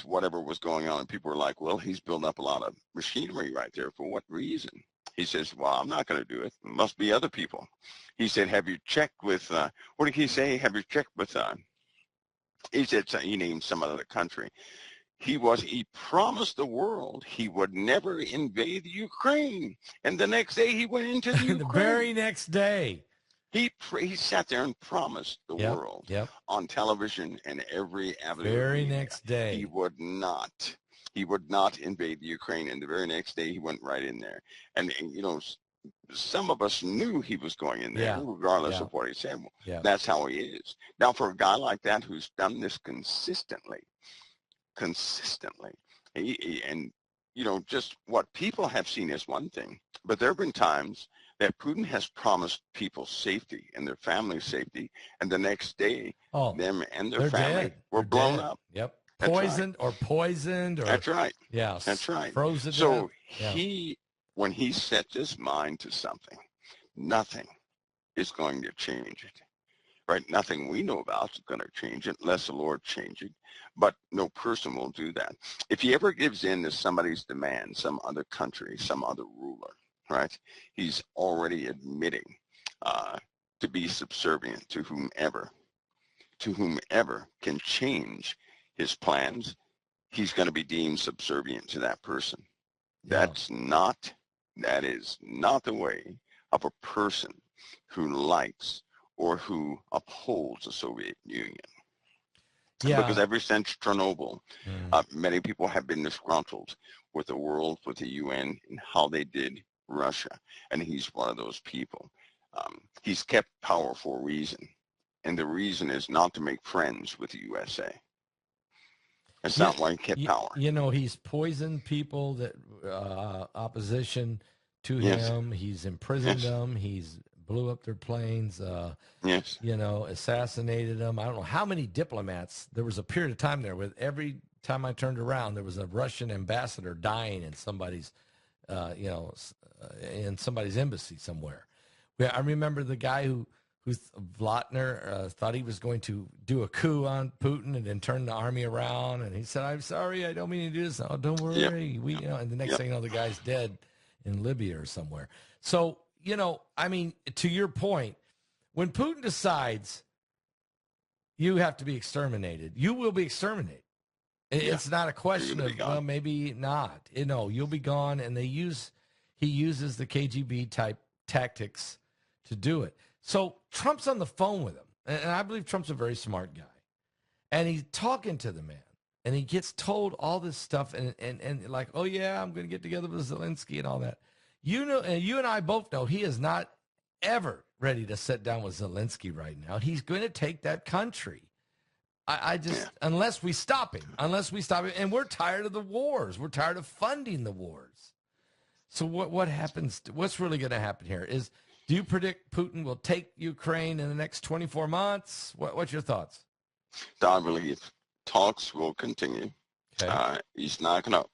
B: whatever was going on. And people were like, well, he's building up a lot of machinery right there. For what reason? He says, well, I'm not going to do it. It must be other people. He said, have you checked with, what did he say? Have you checked with, he said, he named some other country. He promised the world he would never invade Ukraine. And the next day he went into the
A: The very
B: Ukraine.
A: next day.
B: He sat there and promised the world
A: Yep.
B: on television and every avenue
A: Very
B: of media,
A: next day.
B: he would not invade the Ukraine. And the very next day he went right in there. And some of us knew he was going in there, regardless of what he said.
A: Yeah.
B: That's how he is. Now, for a guy like that who's done this consistently, and just what people have seen is one thing, but there have been times that Putin has promised people safety and their family safety, and the next day, them and their family
A: dead.
B: were
A: They're
B: blown
A: dead.
B: up.
A: Yep.
B: That's
A: Poisoned or
B: That's right.
A: Yeah.
B: That's right.
A: Frozen.
B: So
A: death.
B: when he sets his mind to something, nothing is going to change it. Right? Nothing we know about is going to change it unless the Lord changes it. But no person will do that. If he ever gives in to somebody's demand, some other country, some other ruler, right? He's already admitting to be subservient to whomever can change his plans. He's going to be deemed subservient to that person.
A: Yeah.
B: That is not the way of a person who likes or who upholds the Soviet Union.
A: Yeah.
B: Because ever since Chernobyl, many people have been disgruntled with the world, with the UN, and how they did Russia. And he's one of those people. He's kept power for a reason. And the reason is not to make friends with the USA. That's not why he kept power.
A: He's poisoned people that opposition to him. He's imprisoned them. He's blew up their planes,
B: Yes.
A: assassinated them. I don't know how many diplomats. There was a period of time there with every time I turned around, there was a Russian ambassador dying in somebody's, in somebody's embassy somewhere. I remember the guy who's Vlatner thought he was going to do a coup on Putin and then turn the army around. And he said, "I'm sorry, I don't mean to do this." "Oh, don't worry."
B: Yep.
A: And the next
B: Yep.
A: thing you know, the guy's dead in Libya or somewhere. So, I mean, to your point, when Putin decides you have to be exterminated, you will be exterminated. It's not a question of, well, maybe not. You'll be gone. And he uses the KGB type tactics to do it. So Trump's on the phone with him. And I believe Trump's a very smart guy. And he's talking to the man. And he gets told all this stuff and like, oh, yeah, I'm going to get together with Zelensky and all that. And you and I both know he is not ever ready to sit down with Zelensky right now. He's going to take that country. Unless we stop him. And we're tired of the wars. We're tired of funding the wars. So what happens? What's really going to happen here do you predict Putin will take Ukraine in the next 24 months? What's your thoughts?
B: I believe talks will continue.
A: Okay.
B: He's not gonna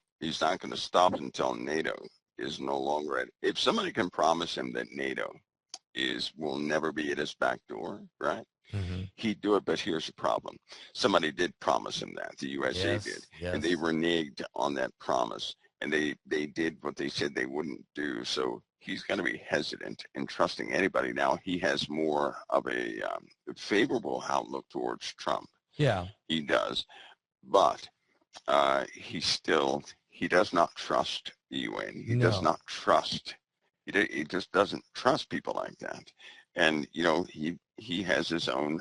B: stop until NATO is no longer ready. If somebody can promise him that NATO will never be at his back door, right?
A: Mm-hmm.
B: He'd do it, but here's the problem. Somebody did promise him that. The USA did.
A: Yes.
B: And they reneged on that promise. And they did what they said they wouldn't do. So he's going to be hesitant in trusting anybody. Now, he has more of a favorable outlook towards Trump.
A: Yeah.
B: He does. But he does not trust the UN. He does not trust. He just doesn't trust people like that. And, he has his own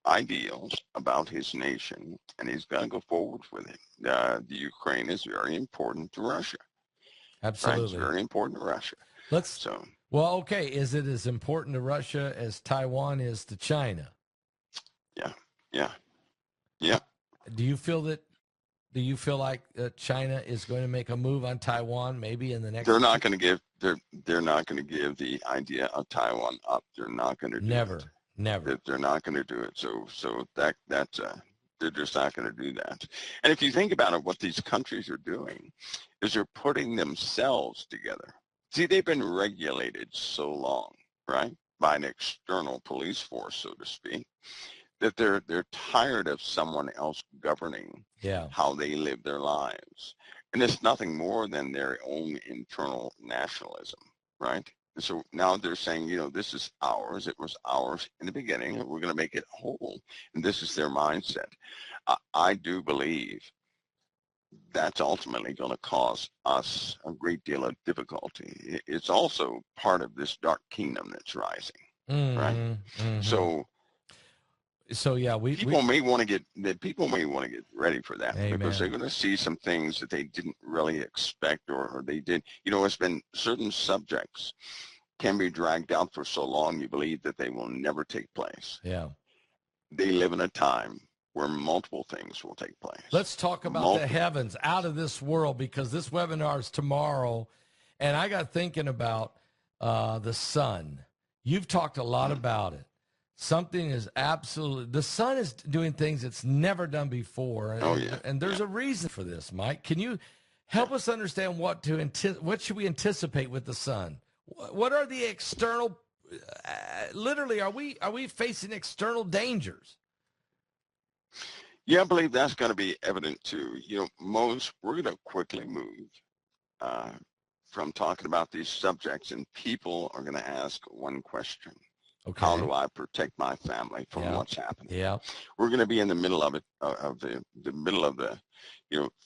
B: ideals about his nation, and he's going to go forward with it. The Ukraine is very important to Russia.
A: Absolutely.
B: Right? It's very important to Russia.
A: Well, okay. Is it as important to Russia as Taiwan is to China?
B: Yeah.
A: Do you feel like China is going to make a move on Taiwan maybe in the next?
B: They're not going to give. They're not going to give the idea of Taiwan up. They're not going to do it.
A: Never.
B: They're not going to do it. So that's they're just not going to do that. And if you think about it, what these countries are doing is they're putting themselves together. See, they've been regulated so long, right, by an external police force, so to speak, that they're tired of someone else governing how they live their lives. And it's nothing more than their own internal nationalism, right? And so now they're saying, this is ours. It was ours in the beginning, and we're going to make it whole. And this is their mindset. I do believe that's ultimately going to cause us a great deal of difficulty. It's also part of this dark kingdom that's rising, right?
A: Mm-hmm. So yeah,
B: people may want to get ready for that.
A: Amen.
B: Because they're going to see some things that they didn't really expect, or they did. It's been certain subjects can be dragged out for so long you believe that they will never take place.
A: Yeah.
B: They live in a time where multiple things will take place.
A: Let's talk about the heavens, out of this world, because this webinar is tomorrow, and I got thinking about the sun. You've talked a lot about it. Something is the sun is doing things it's never done before. And there's a reason for this, Mike. Can you help us understand what should we anticipate with the sun? What are the external, literally, are we facing external dangers?
B: Yeah, I believe that's going to be evident too. We're going to quickly move from talking about these subjects, and people are going to ask one question. Okay. How do I protect my family from what's happening?
A: Yeah.
B: We're going to be in the middle of it, the middle of the,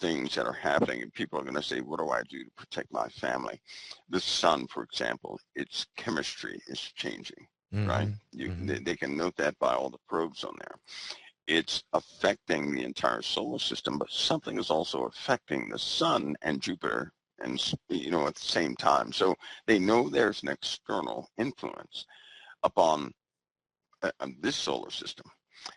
B: things that are happening, and people are going to say, what do I do to protect my family? The sun, for example, its chemistry is changing, right? They can note that by all the probes on there. It's affecting the entire solar system, but something is also affecting the sun and Jupiter, and at the same time. So they know there's an external influence upon this solar system,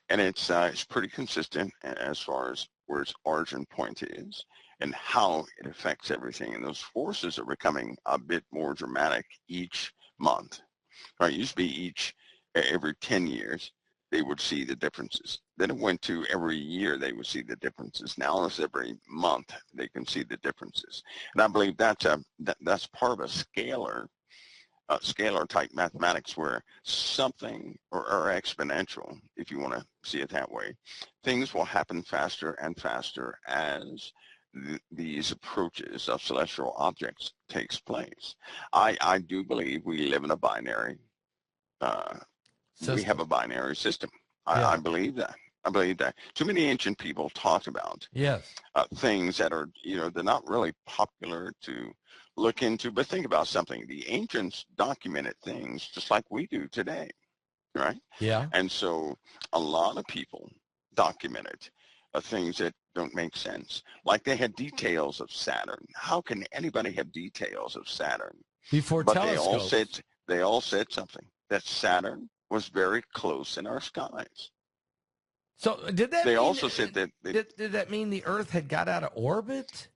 B: and it's pretty consistent as far as where its origin point is and how it affects everything. And those forces are becoming a bit more dramatic each month. Right? It used to be every 10 years they would see the differences. Then it went to every year they would see the differences. Now it's every month they can see the differences. And I believe that's part of a scalar type mathematics where something or exponential, if you want to see it that way, things will happen faster and faster as these approaches of celestial objects takes place. I do believe we live in a binary we have
A: System.
B: a binary system. I
A: Yeah.
B: believe that. I believe that. Too many ancient people talked about
A: Yes.
B: things that are, they're not really popular to look into. But think about something. The ancients documented things just like we do today, right?
A: Yeah.
B: And so a lot of people documented things that don't make sense. Like they had details of Saturn. How can anybody have details of Saturn?
A: Before
B: But they all
A: telescopes.
B: said something, that Saturn was very close in our skies.
A: So did that
B: They
A: mean
B: also said that
A: did that mean the Earth had got out of orbit,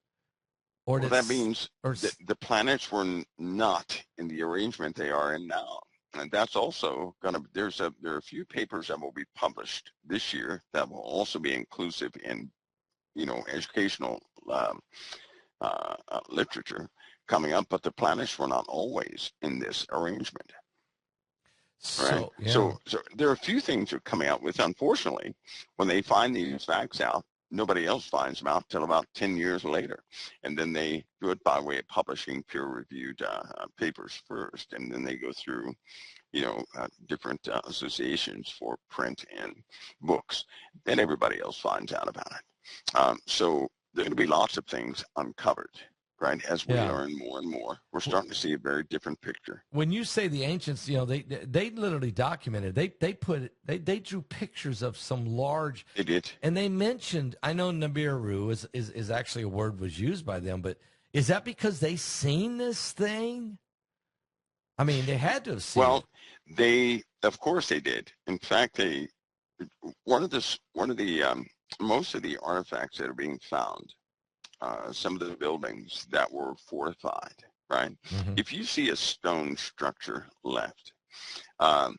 A: or
B: well,
A: did
B: that means
A: or
B: that the planets were not in the arrangement they are in now. And that's also going to, there are a few papers that will be published this year that will also be inclusive in, educational literature coming up, but the planets were not always in this arrangement. Right.
A: so yeah.
B: So there are a few things you're coming out with. Unfortunately, when they find these facts out, nobody else finds them out till about 10 years later. And then they do it by way of publishing peer-reviewed papers first. And then they go through, different associations for print and books. Then everybody else finds out about it. So there are going to be lots of things uncovered. Right, as we
A: Yeah.
B: learn more and more, we're starting to see a very different picture.
A: When you say the ancients, they literally documented. They drew pictures of some large.
B: They did.
A: And they mentioned. I know Nibiru is actually a word was used by them, but is that because they seen this thing? I mean, they had to have seen it.
B: Well, of course they did. In fact, one of the most of the artifacts that are being found, some of the buildings that were fortified, right?
A: Mm-hmm.
B: If you see a stone structure left, um,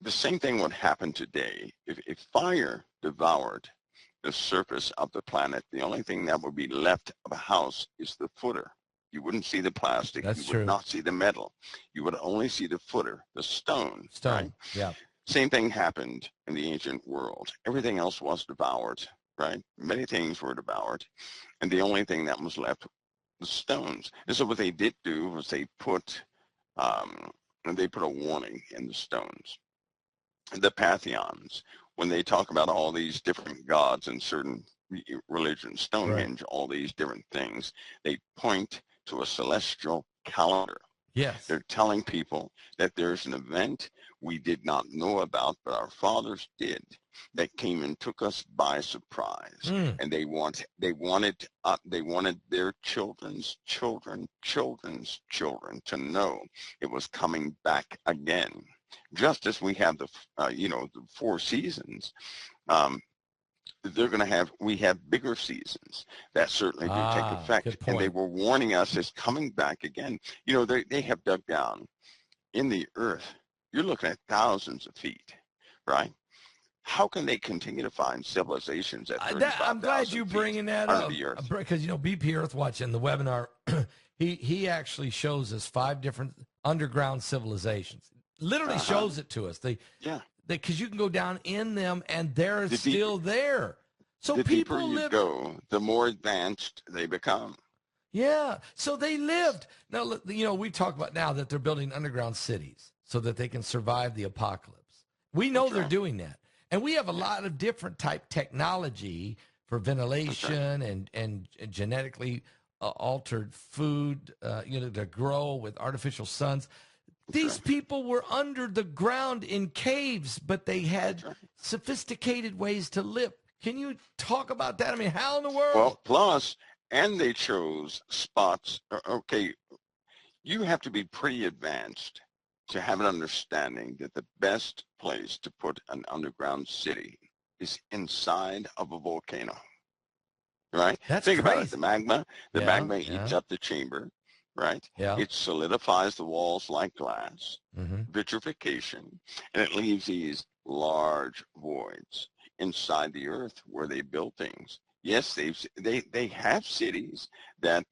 B: the same thing would happen today. If fire devoured the surface of the planet, the only thing that would be left of a house is the footer. You wouldn't see the plastic.
A: That's
B: you
A: true.
B: would not see the metal. You would only see the footer, the stone. Right?
A: Yeah.
B: Same thing happened in the ancient world. Everything else was devoured, right? Many things were devoured. And the only thing that was left was stones. And so what they did do was they put a warning in the stones. The pantheons, when they talk about all these different gods in certain religions, Stonehenge, right, all these different things, they point to a celestial calendar.
A: Yes.
B: They're telling people that there's an event we did not know about, but our fathers did, that came and took us by surprise. And they wanted their children's children to know it was coming back again. Just as we have the four seasons, we have bigger seasons that certainly do take effect. And they were warning us it's coming back again. They have dug down in the earth. You're looking at thousands of feet, right? How can they continue to find civilizations at 35,000
A: I'm glad you're bringing that up. Because, BP Earthwatch in the webinar, he actually shows us 5 different underground civilizations. Literally shows it to us. Because you can go down in them and they're still there. So
B: the
A: people
B: deeper you go, the more advanced they become.
A: Yeah. So they lived. Now, we talk about now that they're building underground cities so that they can survive the apocalypse. We know they're doing that. And we have a lot of different type technology for ventilation and genetically altered food, to grow with artificial suns. These people were under the ground in caves, but they had sophisticated ways to live. Can you talk about that? I mean, how in the world?
B: Well, plus, and they chose spots. Okay, you have to be pretty advanced to have an understanding that the best place to put an underground city is inside of a volcano. Right?
A: That's
B: Think
A: crazy.
B: about it. The magma eats up the chamber. right?
A: Yeah.
B: It solidifies the walls like glass,
A: Mm-hmm.
B: vitrification, and it leaves these large voids inside the earth where they built things. Yes, they have cities that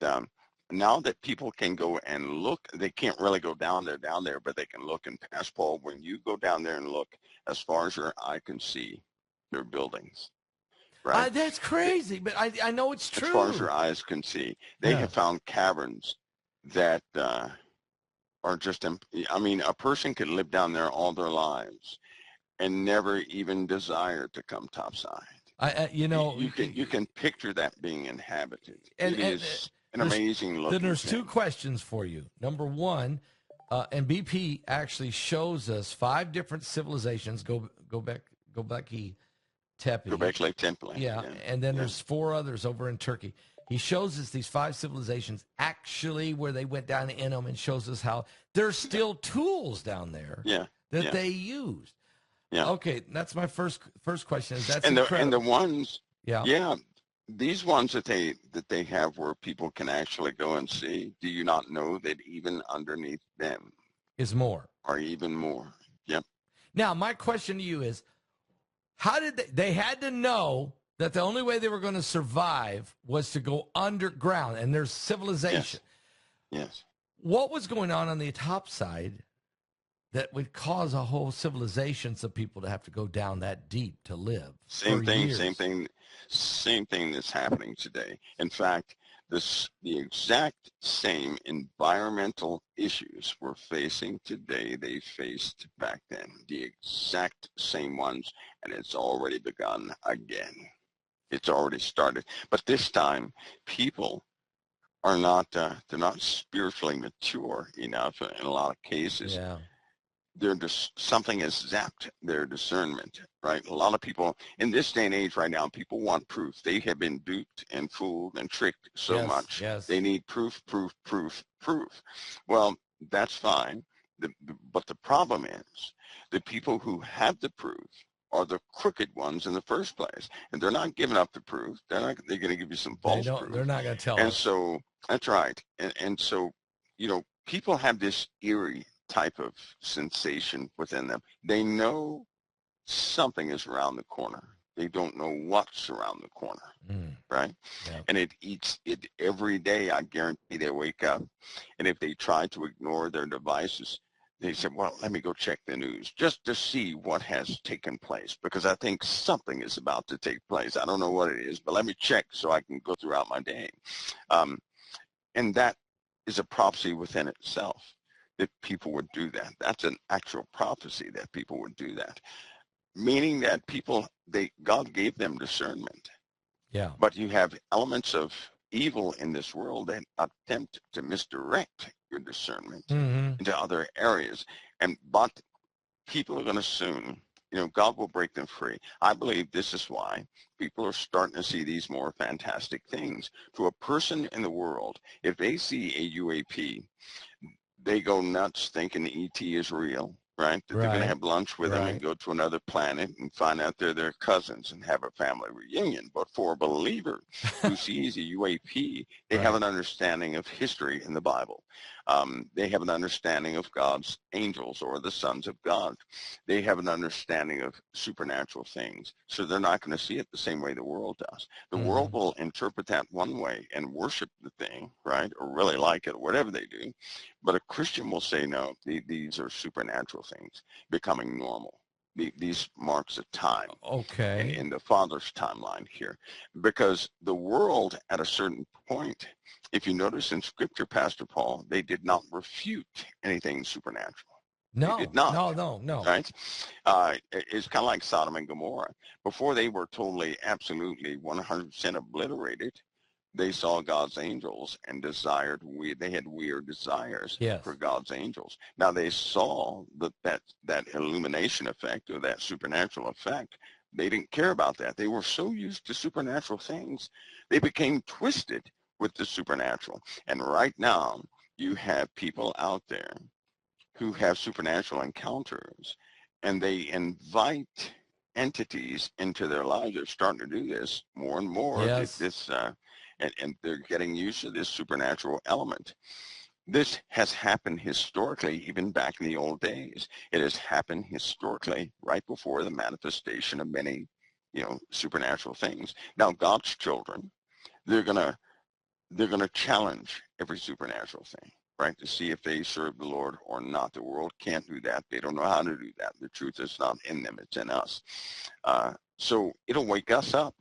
B: now that people can go and look, they can't really go down there, but they can look and pass. Paul, when you go down there and look, as far as your eye can see, there are buildings, right?
A: That's
B: They,
A: crazy, but I know it's
B: as far as
A: true.
B: your eyes can see, they
A: Yeah.
B: have found caverns that are just, I mean, a person could live down there all their lives and never even desire to come topside.
A: You know,
B: You can picture that being inhabited.
A: and
B: It is an
A: there's
B: amazing
A: then
B: looking
A: there's two
B: thing.
A: questions for you. Number one, and BP actually shows us 5 different civilizations. Go back. Tepe.
B: Göbekli Tepe.
A: Yeah,
B: Yeah,
A: and then
B: yeah,
A: there's 4 others over in Turkey. He shows us these 5 civilizations actually where they went down in them, and shows us how there's still tools down there
B: yeah,
A: that
B: yeah,
A: they used.
B: yeah.
A: Okay, that's my first question. Is that's
B: And the
A: incredible?
B: ones,
A: Yeah,
B: yeah, these ones that they have where people can actually go and see. Do you not know that even underneath them
A: is more.
B: are even more? Yep.
A: Now, my question to you is, how did they had to know that the only way they were going to survive was to go underground, and there's civilization.
B: Yes. Yes.
A: What was going on the top side that would cause a whole civilizations of people to have to go down that deep to live
B: Same
A: for
B: thing.
A: years?
B: Same thing that's happening today. In fact, the exact same environmental issues we're facing today, they faced back then. The exact same ones, and it's already begun again. It's already started. But this time, people are not, they're not spiritually mature enough in a lot of cases.
A: Yeah.
B: They're just, something has zapped their discernment, right? A lot of people in this day and age right now, people want proof. They have been duped and fooled and tricked so
A: Yes.
B: much.
A: Yes.
B: They need proof, proof, proof, proof. Well, that's fine. But the problem is the people who have the proof are the crooked ones in the first place. And they're not giving up the proof. They're going to give you some
A: They
B: false
A: don't. They're
B: proof.
A: not going to tell
B: And
A: us.
B: so that's right. And so, you know, people have this eerie type of sensation within them. They know something is around the corner. They don't know what's around the corner, right?
A: Yeah.
B: And it eats it every day. I guarantee they wake up. And if they try to ignore their devices, they say, well, let me go check the news just to see what has taken place because I think something is about to take place. I don't know what it is, but let me check so I can go throughout my day. And that is a prophecy within itself that people would do that. That's an actual prophecy that people would do that, meaning that God gave them discernment.
A: Yeah.
B: But you have elements of evil in this world that attempt to misdirect your discernment
A: Mm-hmm.
B: into other areas. But people are going to soon, God will break them free. I believe this is why people are starting to see these more fantastic things. To a person in the world, if they see a UAP, they go nuts thinking ET is real, right? That they're going to
A: Right.
B: have lunch with them and
A: Right.
B: go to another planet and find out they're their cousins and have a family reunion. But for a believer who sees a UAP, they have
A: Right.
B: an understanding of history in the Bible. They have an understanding of God's angels or the sons of God. They have an understanding of supernatural things. So they're not going to see it the same way the world does. The
A: Mm-hmm.
B: world will interpret that one way and worship the thing, right? Or really like it, or whatever they do. But a Christian will say, no, these are supernatural things becoming normal. These marks a time
A: Okay.
B: in the Father's timeline here. Because the world at a certain point, if you notice in Scripture, Pastor Paul, they did not refute anything supernatural. They did
A: No.
B: not,
A: No. No. No.
B: right? It's kind of like Sodom and Gomorrah. Before they were totally, absolutely 100% obliterated, they saw God's angels and they had weird desires
A: Yes.
B: for God's angels. Now they saw that illumination effect or that supernatural effect. They didn't care about that. They were so used to supernatural things, they became twisted with the supernatural. And right now, you have people out there who have supernatural encounters, and they invite entities into their lives. They're starting to do this more and more.
A: Yes.
B: And they're getting used to this supernatural element. This has happened historically, even back in the old days. It has happened historically right before the manifestation of many, supernatural things. Now, God's children, they're gonna challenge every supernatural thing, right, to see if they serve the Lord or not. The world can't do that. They don't know how to do that. The truth is not in them; it's in us. So it'll wake us up.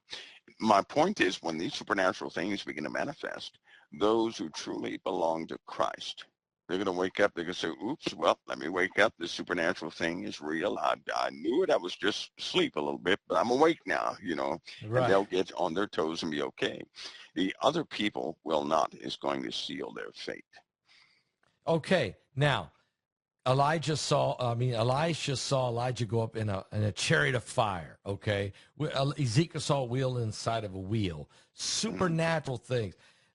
B: My point is, when these supernatural things begin to manifest, those who truly belong to Christ, they're going to wake up. They're going to say, oops, well, let me wake up. This supernatural thing is real. I knew it. I was just asleep a little bit, but I'm awake now, and
A: Right.
B: they'll get on their toes and be okay. The other people will not, is going to seal their fate.
A: Okay. Now, Elisha saw Elijah go up in a chariot of fire. Okay. Ezekiel saw a wheel inside of a wheel.
B: Mhm.
A: Supernatural things.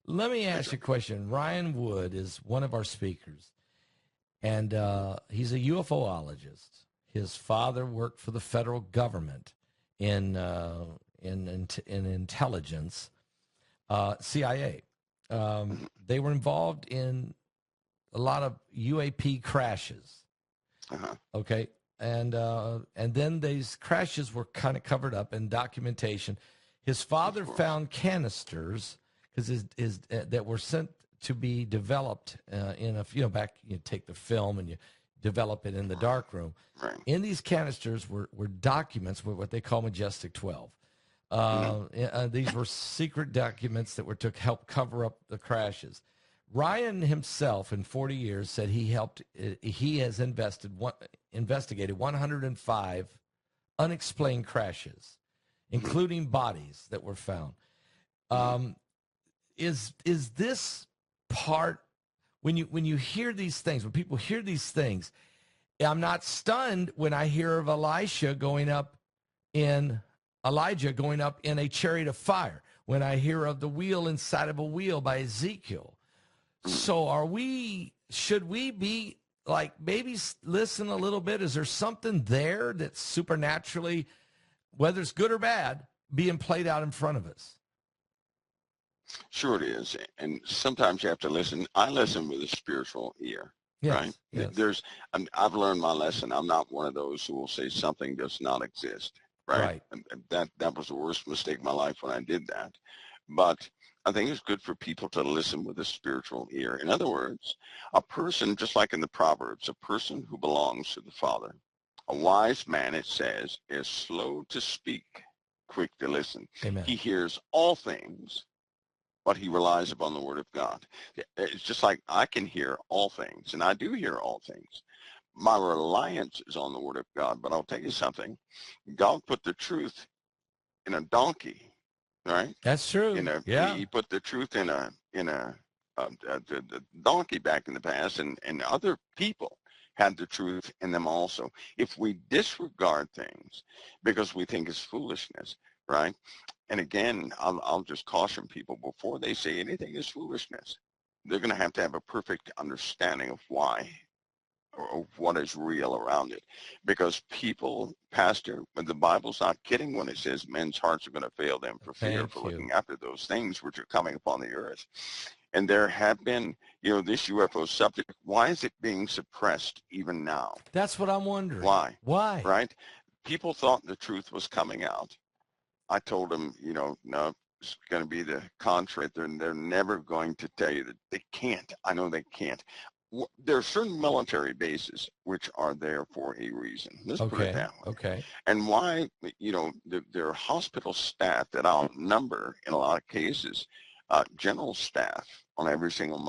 A: Let me ask you a question. Ryan Wood is one of our speakers, and he's a UFOologist. His father worked for the federal government in intelligence, CIA. They were involved in a lot of UAP crashes.
B: Uh-huh.
A: Okay, and then these crashes were kind of covered up in documentation. His
B: Of
A: father
B: course.
A: found canisters because his that were sent to be developed in a back you take the film and you develop it in the
B: Right.
A: dark room.
B: Right.
A: In these canisters were documents, were what they call Majestic 12.
B: Mhm.
A: These were secret documents that were to help cover up the crashes. Ryan himself, in 40 years, said he has investigated 105 unexplained crashes,
B: Mhm.
A: including bodies that were found.
B: Mhm.
A: Um, is this part when you hear these things, when people hear these things? I'm not stunned when I hear of in Elijah going up in a chariot of fire. When I hear of the wheel inside of a wheel by Ezekiel.
B: Mhm.
A: So should we be like, maybe listen a little bit? Is there something there that's supernaturally, whether it's good or bad, being played out in front of us?
B: Sure it is. And sometimes you have to listen. I listen with a spiritual ear, right?
A: Yes, yes.
B: I've learned my lesson. I'm not one of those who will say something does not exist, right?
A: Right.
B: And that was the worst mistake of my life when I did that. But I think it's good for people to listen with a spiritual ear. In other words, a person, just like in the Proverbs, a person who belongs to the Father, a wise man, it says, is slow to speak, quick to listen.
A: Amen.
B: He hears all things, but he relies upon the word of God. It's just like I can hear all things, and I do hear all things. My reliance is on the word of God, but I'll tell you something. God put the truth in a donkey, right?
A: That's true. Yeah.
B: He put the truth in a donkey back in the past, and other people had the truth in them also. If we disregard things because we think it's foolishness, right? And again, I'll just caution people before they say anything is foolishness. They're going to have a perfect understanding of why or what is real around it. Because people, Pastor, the Bible's not kidding when it says men's hearts are going to fail them for fear, for
A: Thank you.
B: looking after those things which are coming upon the earth. And there have been, this UFO subject, why is it being suppressed even now?
A: That's what I'm wondering.
B: Why?
A: Why?
B: Right? People thought the truth was coming out. I told them, no, it's going to be the contrary. They're never going to tell you that they can't. I know they can't. There are certain military bases which are there for a reason. Let's put it
A: Okay.
B: that way.
A: Okay.
B: And why, there are hospital staff that outnumber, in a lot of cases, general staff on every single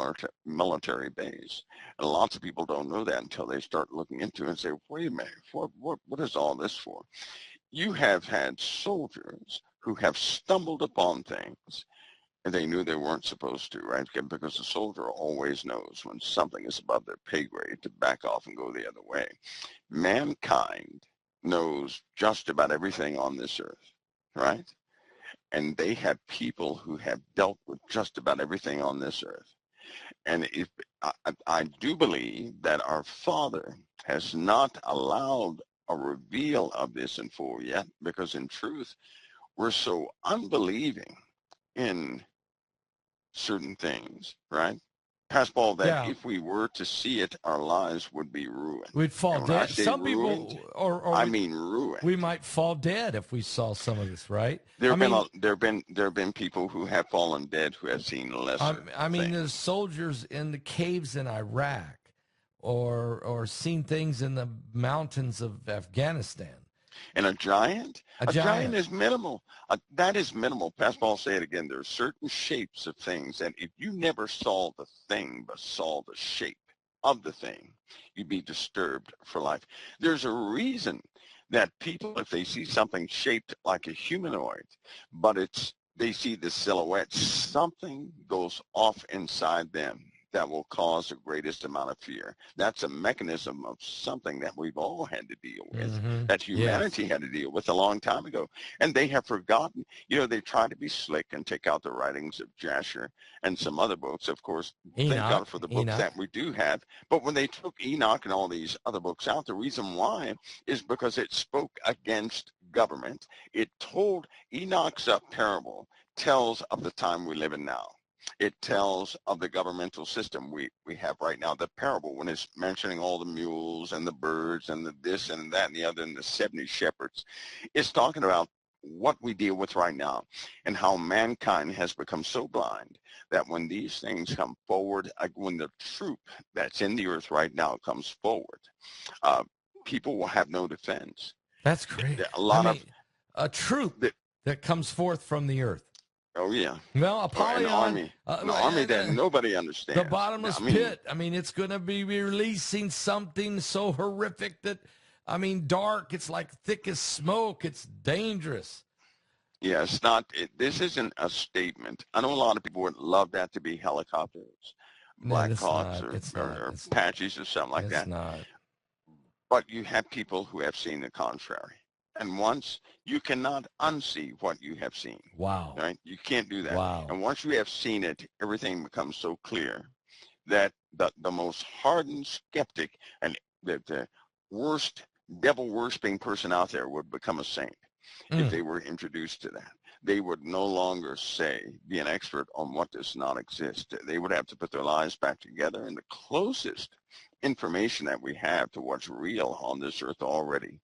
B: military base. And lots of people don't know that until they start looking into it and say, wait a minute, what is all this for? You have had soldiers who have stumbled upon things and they knew they weren't supposed to, right? Because the soldier always knows when something is above their pay grade to back off and go the other way. Mankind knows just about everything on this earth, right? And they have people who have dealt with just about everything on this earth. And if I do believe that our Father has not allowed a reveal of this in full yet, because in truth, we're so unbelieving in certain things, right? Pascal, that
A: Yeah,
B: if we were to see it, our lives would be ruined.
A: we'd fall
B: And when I
A: dead.
B: say
A: Some
B: ruined,
A: people, or
B: I mean
A: we
B: ruined.
A: might fall dead if we saw some of this, right?
B: There
A: I
B: have been
A: mean,
B: there have been people who have fallen dead who have seen lesser
A: I mean, there's
B: things.
A: soldiers in the caves in Iraq, or seen things in the mountains of Afghanistan.
B: And
A: A
B: a giant
A: giant.
B: is minimal. That is minimal. Pascal, say it again. There are certain shapes of things that if you never saw the thing but saw the shape of the thing, you'd be disturbed for life. There's a reason that people, if they see something shaped like a humanoid, but they see the silhouette, something goes off inside them that will cause the greatest amount of fear. That's a mechanism of something that we've all had to deal with,
A: Mm-hmm.
B: that
A: Yes.
B: humanity had to deal with a long time ago. And they have forgotten. You know, they try to be slick and take out the writings of Jasher and some other books. Of course, thank
A: Enoch.
B: God for the books
A: Enoch.
B: that we do have. But when they took Enoch and all these other books out, the reason why is because it spoke against government. It told Enoch's parable tells of the time we live in now. It tells of the governmental system we have right now. The parable, when it's mentioning all the mules and the birds and the this and that and the other and the 70 shepherds, it's talking about what we deal with right now and how mankind has become so blind that when these things come forward, when the troop that's in the earth right now comes forward, uh, people will have no defense.
A: That's great.
B: A
A: I
B: lot of,
A: mean, a troop that comes forth from the earth.
B: oh yeah,
A: Well,
B: or
A: Apollyon,
B: an army that nobody
A: the
B: understands.
A: bottomless
B: I mean,
A: pit. I mean, it's going to be releasing something so horrific that, I mean, dark. It's like thick as smoke. It's dangerous.
B: yeah, it's not, this isn't a statement. I know a lot of people would love that to be helicopters,
A: No,
B: Black
A: it's
B: Hawks
A: not. It's not.
B: or Apaches or something like
A: It's
B: that.
A: not.
B: But you have people who have seen the contrary. And once you cannot unsee what you have seen,
A: Wow.
B: right? You can't do that.
A: Wow.
B: And once you have seen it, everything becomes so clear that the most hardened skeptic and the worst devil worshiping person out there would become a saint if
A: Mm.
B: they were introduced to that. They would no longer be an expert on what does not exist. They would have to put their lives back together, and the closest information that we have to what's real on this earth already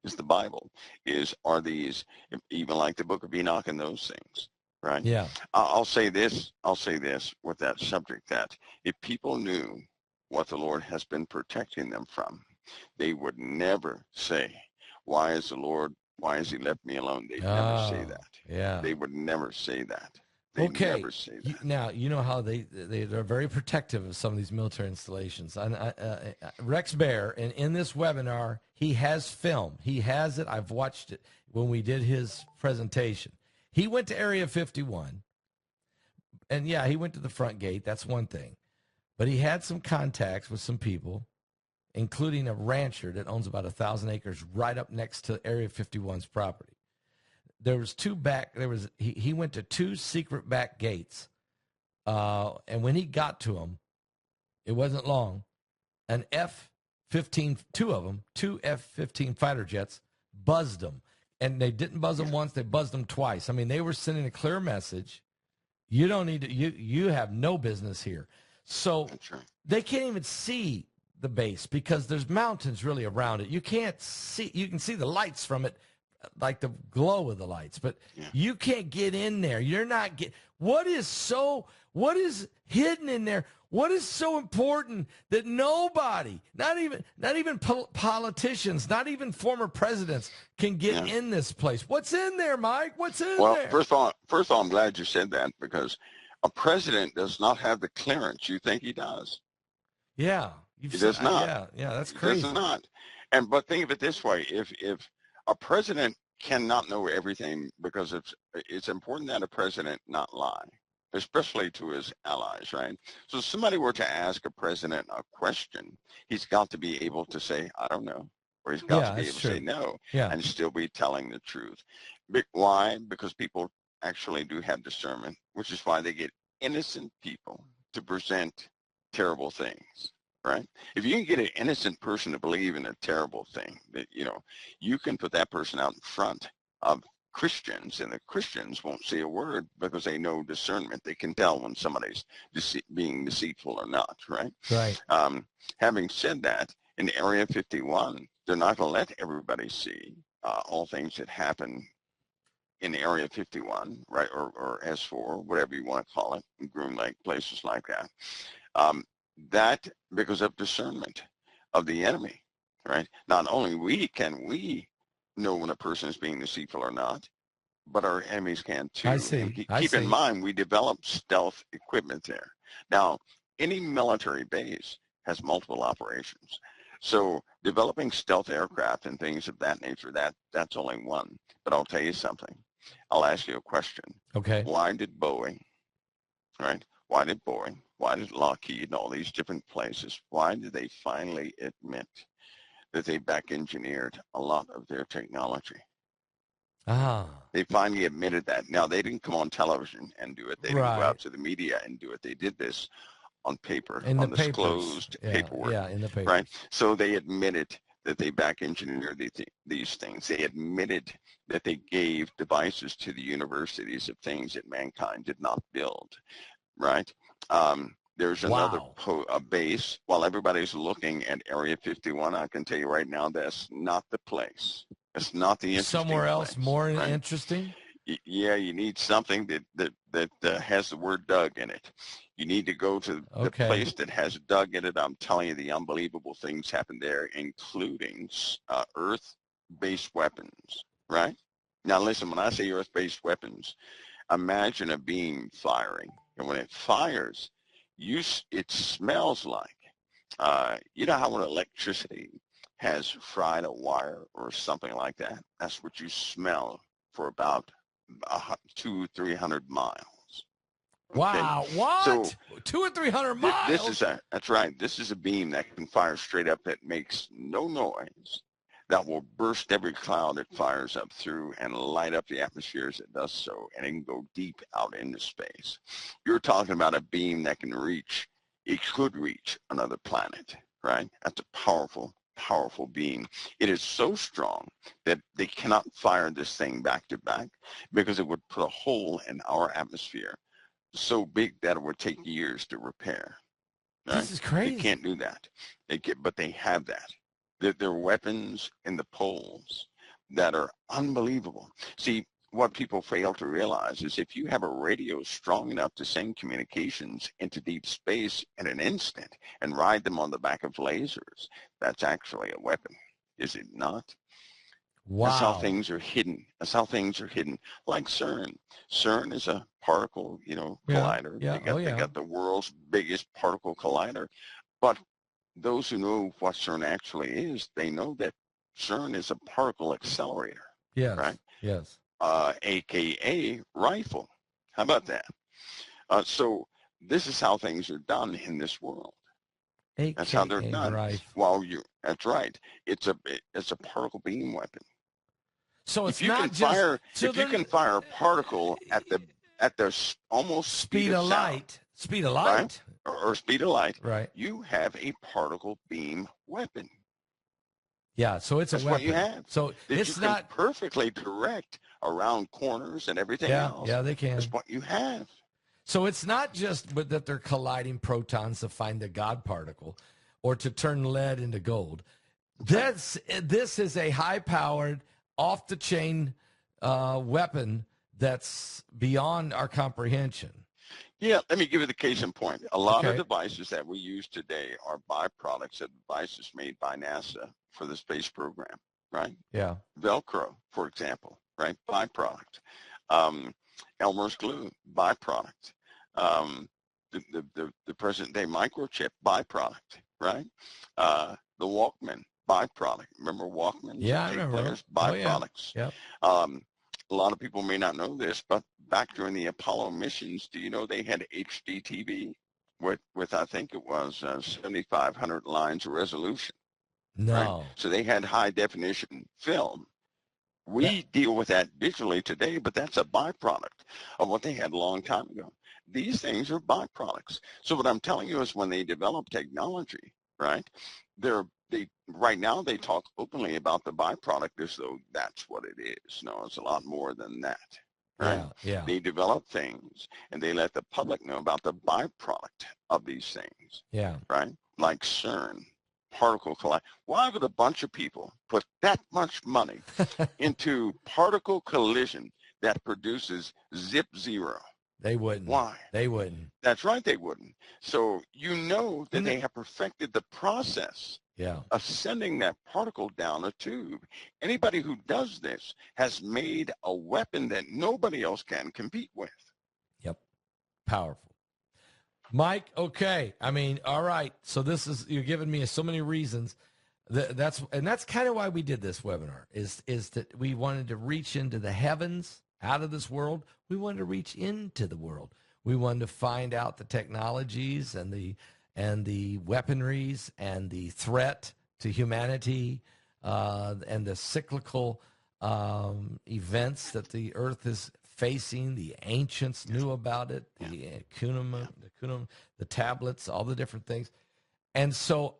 B: is the Bible. Are these, even like the book of Enoch and those things, right?
A: Yeah.
B: I'll say this with that subject, that if people knew what the Lord has been protecting them from, they would never say, why has he left me alone? They'd never say
A: Oh,
B: that.
A: yeah.
B: They would never say that. They
A: Okay.
B: never say that.
A: Now, you know how they're very protective of some of these military installations. And Rex Bear, in this webinar, he has film. He has it. I've watched it when we did his presentation. He went to Area 51. And, yeah, he went to the front gate. That's one thing. But he had some contacts with some people, including a rancher that owns about 1,000 acres right up next to Area 51's property. He went to two secret back gates. And when he got to them, it wasn't long. An F-15, two F-15 fighter jets buzzed them. And they didn't buzz them once, they buzzed them twice. I mean, they were sending a clear message. You don't need to, you have no business here. So they can't even see the base because there's mountains really around it. You can't see, you can see the lights from it, like the glow of the lights, but you can't get in there. You're not what is hidden in there? What is so important that nobody, not even politicians, not even former presidents can get in this place? What's in there, Mike? What's in there?
B: Well, first of all, I'm glad you said that, because a president does not have the clearance you think he does.
A: Yeah.
B: He does not.
A: Yeah, that's crazy.
B: He does not. But think of it this way. If a president cannot know everything, because it's important that a president not lie, especially to his allies, right? So if somebody were to ask a president a question, he's got to be able to say, I don't know, or he's got to be able to say no, and still be telling the truth. Why? Because people actually do have discernment, which is why they get innocent people to present terrible things. Right? If you can get an innocent person to believe in a terrible thing, that you can put that person out in front of Christians, and the Christians won't say a word because they know discernment. They can tell when somebody's being deceitful or not, right?
A: Right.
B: Having said that, in Area 51, they're not going to let everybody see all things that happen in Area 51, right, or S4, whatever you want to call it, Groom Lake, places like that. That because of discernment of the enemy, right? Not only can we know when a person is being deceitful or not, but our enemies can too.
A: I see.
B: And
A: I
B: keep
A: see.
B: in mind, we develop stealth equipment there. Now, any military base has multiple operations. So developing stealth aircraft and things of that nature, that's only one. But I'll tell you something. I'll ask you a question.
A: Okay.
B: Why did Boeing, right? Why did Boeing, why did Lockheed and all these different places, why did they finally admit that they back engineered a lot of their technology?
A: Ah.
B: They finally admitted that. Now, they didn't come on television and do it. They didn't go
A: Right.
B: out to the media and do it. They did this on paper,
A: In the
B: on
A: papers.
B: disclosed paperwork.
A: Yeah, in the papers.
B: Right? So they admitted that they back engineered these things. They admitted that they gave devices to the universities of things that mankind did not build. Right? There's another base. While everybody's looking at Area 51, I can tell you right now that's not the place. It's not the interesting
A: Somewhere else
B: place,
A: more
B: right?
A: interesting?
B: Yeah, you need something that has the word Doug in it. You need to go to the place that has Doug in it. I'm telling you, the unbelievable things happen there, including Earth-based weapons, right? Now, listen, when I say Earth-based weapons, imagine a beam firing. And when it fires, it smells like, you know how when electricity has fried a wire or something like that? That's what you smell for about 200-300 miles. Okay?
A: Wow, what?
B: So
A: 200 or 300 miles?
B: That's right. This is a beam that can fire straight up that makes no noise, that will burst every cloud it fires up through and light up the atmosphere as it does so, and it can go deep out into space. You're talking about a beam that can reach, it could reach another planet, right? That's a powerful, powerful beam. It is so strong that they cannot fire this thing back to back because it would put a hole in our atmosphere so big that it would take years to repair. Right?
A: This is crazy.
B: They can't do that. But they have that. There are weapons in the poles that are unbelievable. See, what people fail to realize is if you have a radio strong enough to send communications into deep space in an instant and ride them on the back of lasers, that's actually a weapon, is it not?
A: Wow.
B: That's how things are hidden. That's how things are hidden. Like CERN. CERN is a particle, collider.
A: Yeah.
B: They got the world's biggest particle collider. But those who know what CERN actually is, they know that CERN is a particle accelerator.
A: Yes.
B: Right?
A: Yes.
B: AKA rifle. How about that? So this is how things are done in this world. That's how they're done. That's right. It's a particle beam weapon.
A: So it's not just
B: if you can fire a particle at the almost speed of
A: light,
B: right? or speed of light,
A: right?
B: You have a particle beam weapon.
A: Yeah, so it's
B: That's
A: a weapon.
B: What you have.
A: So
B: that
A: it's
B: you
A: not
B: can perfectly direct around corners and everything else.
A: Yeah, they can.
B: That's what you have.
A: So it's not just that they're colliding protons to find the God particle or to turn lead into gold. This is a high-powered, off-the-chain weapon that's beyond our comprehension.
B: Yeah, let me give you the case in point. A lot of devices that we use today are byproducts of devices made by NASA for the space program, right?
A: Yeah.
B: Velcro, for example, right? Byproduct. Elmer's glue, byproduct. The present day microchip, byproduct, right? The Walkman, byproduct. Remember Walkmans?
A: Yeah, I remember.
B: Players, byproducts.
A: Oh, yeah.
B: A lot of people may not know this, but back during the Apollo missions, do you know they had HD TV with I think it was 7,500 lines of resolution?
A: No.
B: Right? So they had high definition film. We deal with that visually today, but that's a byproduct of what they had a long time ago. These things are byproducts. So what I'm telling you is when they develop technology, right, they're right now they talk openly about the byproduct as though that's what it is. No, it's a lot more than that. Right?
A: Yeah, yeah,
B: They develop things and they let the public know about the byproduct of these things.
A: yeah.
B: Right? Like CERN, particle collision. Why would a bunch of people put that much money into particle collision that produces zip zero?
A: They wouldn't.
B: Why?
A: They wouldn't.
B: That's right, they wouldn't. So you know that
A: And
B: they have perfected the process
A: yeah,
B: of sending that particle down a tube. Anybody who does this has made a weapon that nobody else can compete with.
A: yep. Powerful. Mike, okay. I mean, all right. So this is, you're giving me so many reasons. That's kind of why we did this webinar, is that we wanted to reach into the heavens, out of this world. We wanted to reach into the world. We wanted to find out the technologies and the weaponries and the threat to humanity, and the cyclical events that the earth is facing. The ancients knew about it, the the tablets, all the different things. And so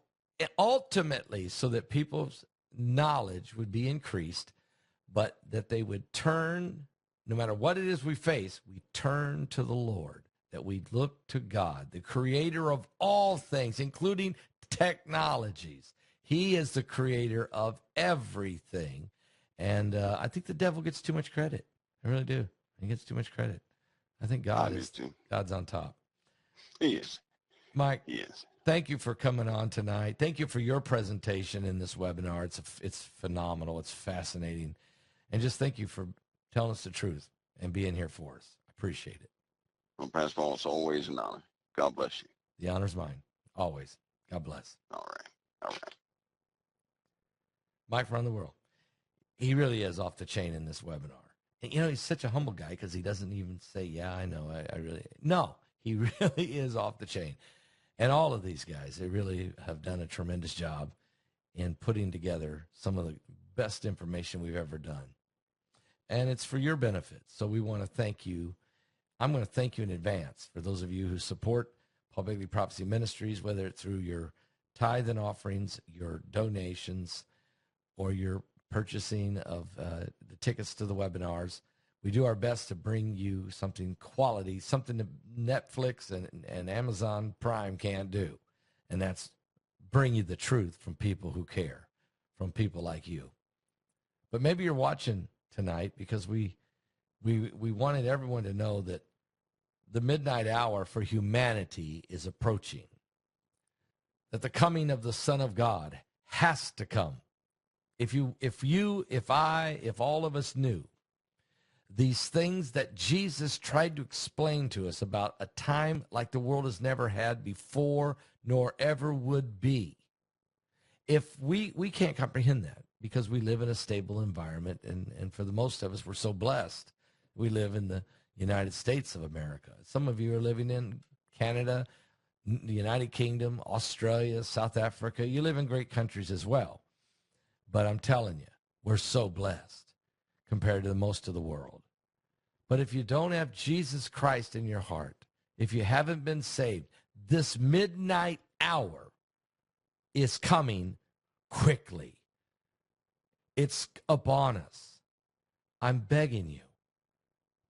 A: ultimately, so that people's knowledge would be increased, but that they would turn, no matter what it is we face, we turn to the Lord, that we look to God, the creator of all things, including technologies. He is the creator of everything. And I think the devil gets too much credit. I really do. He gets too much credit. I think God's on top.
B: He is.
A: Mike,
B: He is.
A: thank you for coming on tonight. Thank you for your presentation in this webinar. It's phenomenal. It's fascinating. And just thank you for telling us the truth and being here for us. I appreciate it.
B: Well, Pastor Paul, it's always an honor. God bless you.
A: The honor's mine. Always. God bless.
B: All right. All right.
A: Mike from the world. He really is off the chain in this webinar. And, he's such a humble guy because he doesn't even say, yeah, I know. I really, no, he really is off the chain. And all of these guys, they really have done a tremendous job in putting together some of the best information we've ever done. And it's for your benefit. So we want to thank you. I'm going to thank you in advance for those of you who support Publicly Prophecy Ministries, whether it's through your tithe and offerings, your donations, or your purchasing of the tickets to the webinars. We do our best to bring you something quality, something that Netflix and Amazon Prime can't do. And that's bring you the truth from people who care, from people like you. But maybe you're watching tonight because we wanted everyone to know that the midnight hour for humanity is approaching, that the coming of the Son of God has to come. If all of us knew these things that Jesus tried to explain to us about a time like the world has never had before nor ever would be, if we can't comprehend that because we live in a stable environment, and for the most of us, we're so blessed. We live in the United States of America. Some of you are living in Canada, the United Kingdom, Australia, South Africa. You live in great countries as well. But I'm telling you, we're so blessed compared to most of the world. But if you don't have Jesus Christ in your heart, if you haven't been saved, this midnight hour is coming quickly. It's upon us. I'm begging you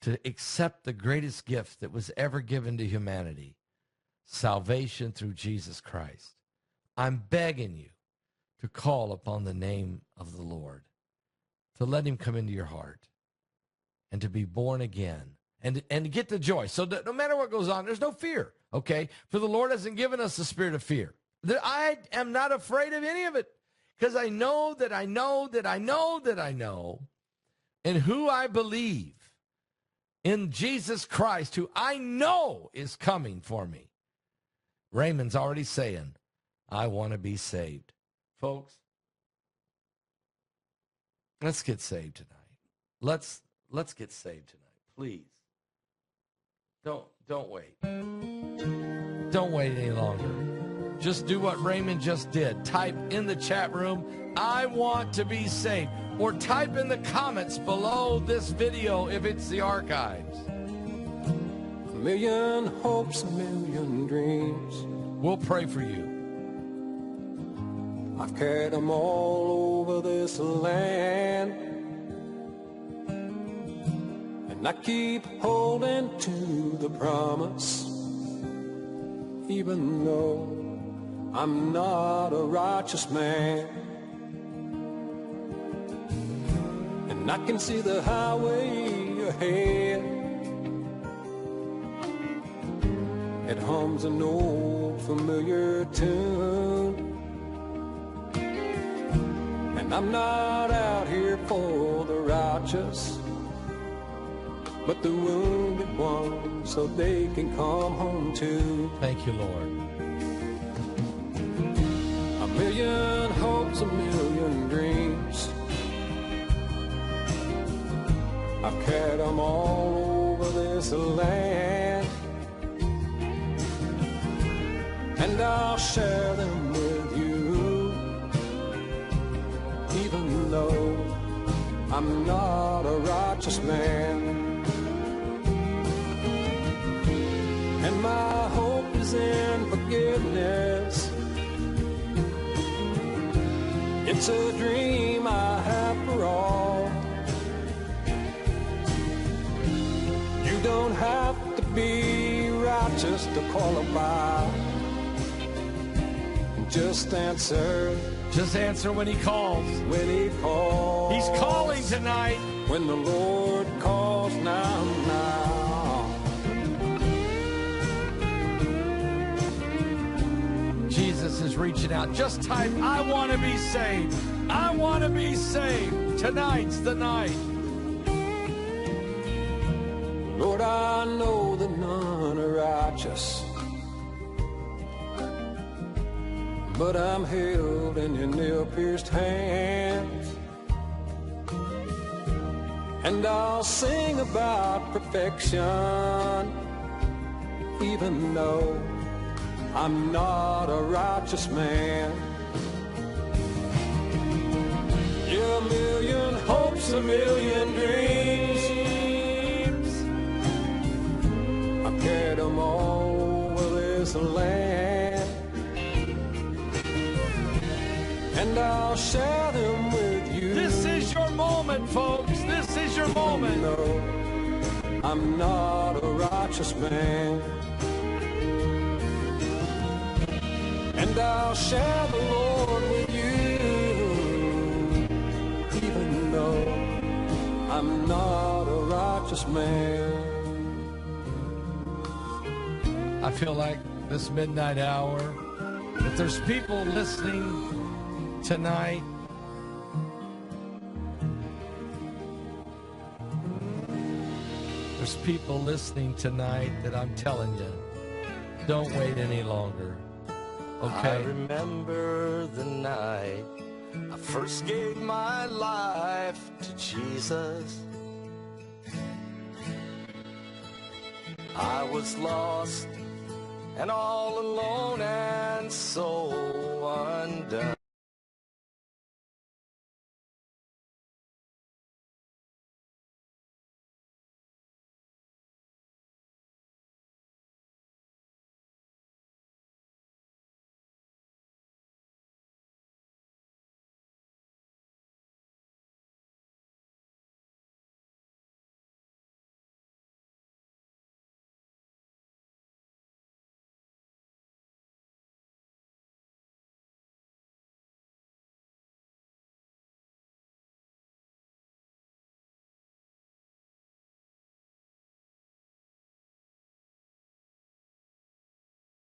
A: to accept the greatest gift that was ever given to humanity, salvation through Jesus Christ. I'm begging you to call upon the name of the Lord, to let him come into your heart, and to be born again, and to get the joy. So that no matter what goes on, there's no fear, okay? For the Lord hasn't given us the spirit of fear. I am not afraid of any of it, because I know that I know that I know that I know in who I believe, in Jesus Christ, who I know is coming for me. Raymond's already saying, I want to be saved. Folks, let's get saved tonight. Let's get saved tonight, please. Don't wait. Don't wait any longer. Just do what Raymond just did. Type in the chat room, I want to be saved. Or type in the comments below this video if it's the archives.
C: A million hopes, a million dreams.
A: We'll pray for you.
C: I've carried them all over this land, and I keep holding to the promise, even though I'm not a righteous man. And I can see the highway ahead. It hums an old familiar tune. And I'm not out here for the righteous, but the wounded ones, so they can come home too.
A: Thank you, Lord.
C: A million hopes, a million dreams, I've carried them all over this land, and I'll share them with you, even though I'm not a righteous man. And my hope is in forgiveness. It's a dream I have for all. You don't have to be righteous to qualify. Just answer.
A: Just answer when he calls.
C: When he calls.
A: He's calling tonight.
C: When the Lord calls now, now.
A: Jesus is reaching out. Just type, I want to be saved. I want to be saved. Tonight's the night.
C: Lord, I know that none are righteous, but I'm held in your nail-pierced hands. And I'll sing about perfection, even though I'm not a righteous man. Yeah, a million hopes, a million dreams, I've carried them all over this land, and I'll share them with you.
A: This is your moment, folks. This is your moment.
C: No, I'm not a righteous man, and I'll share the Lord with you, even though I'm not a righteous man.
A: I feel like this midnight hour, if there's people listening tonight, there's people listening tonight that I'm telling you, don't wait any longer. Okay?
D: I remember the night I first gave my life to Jesus. I was lost and all alone and so undone.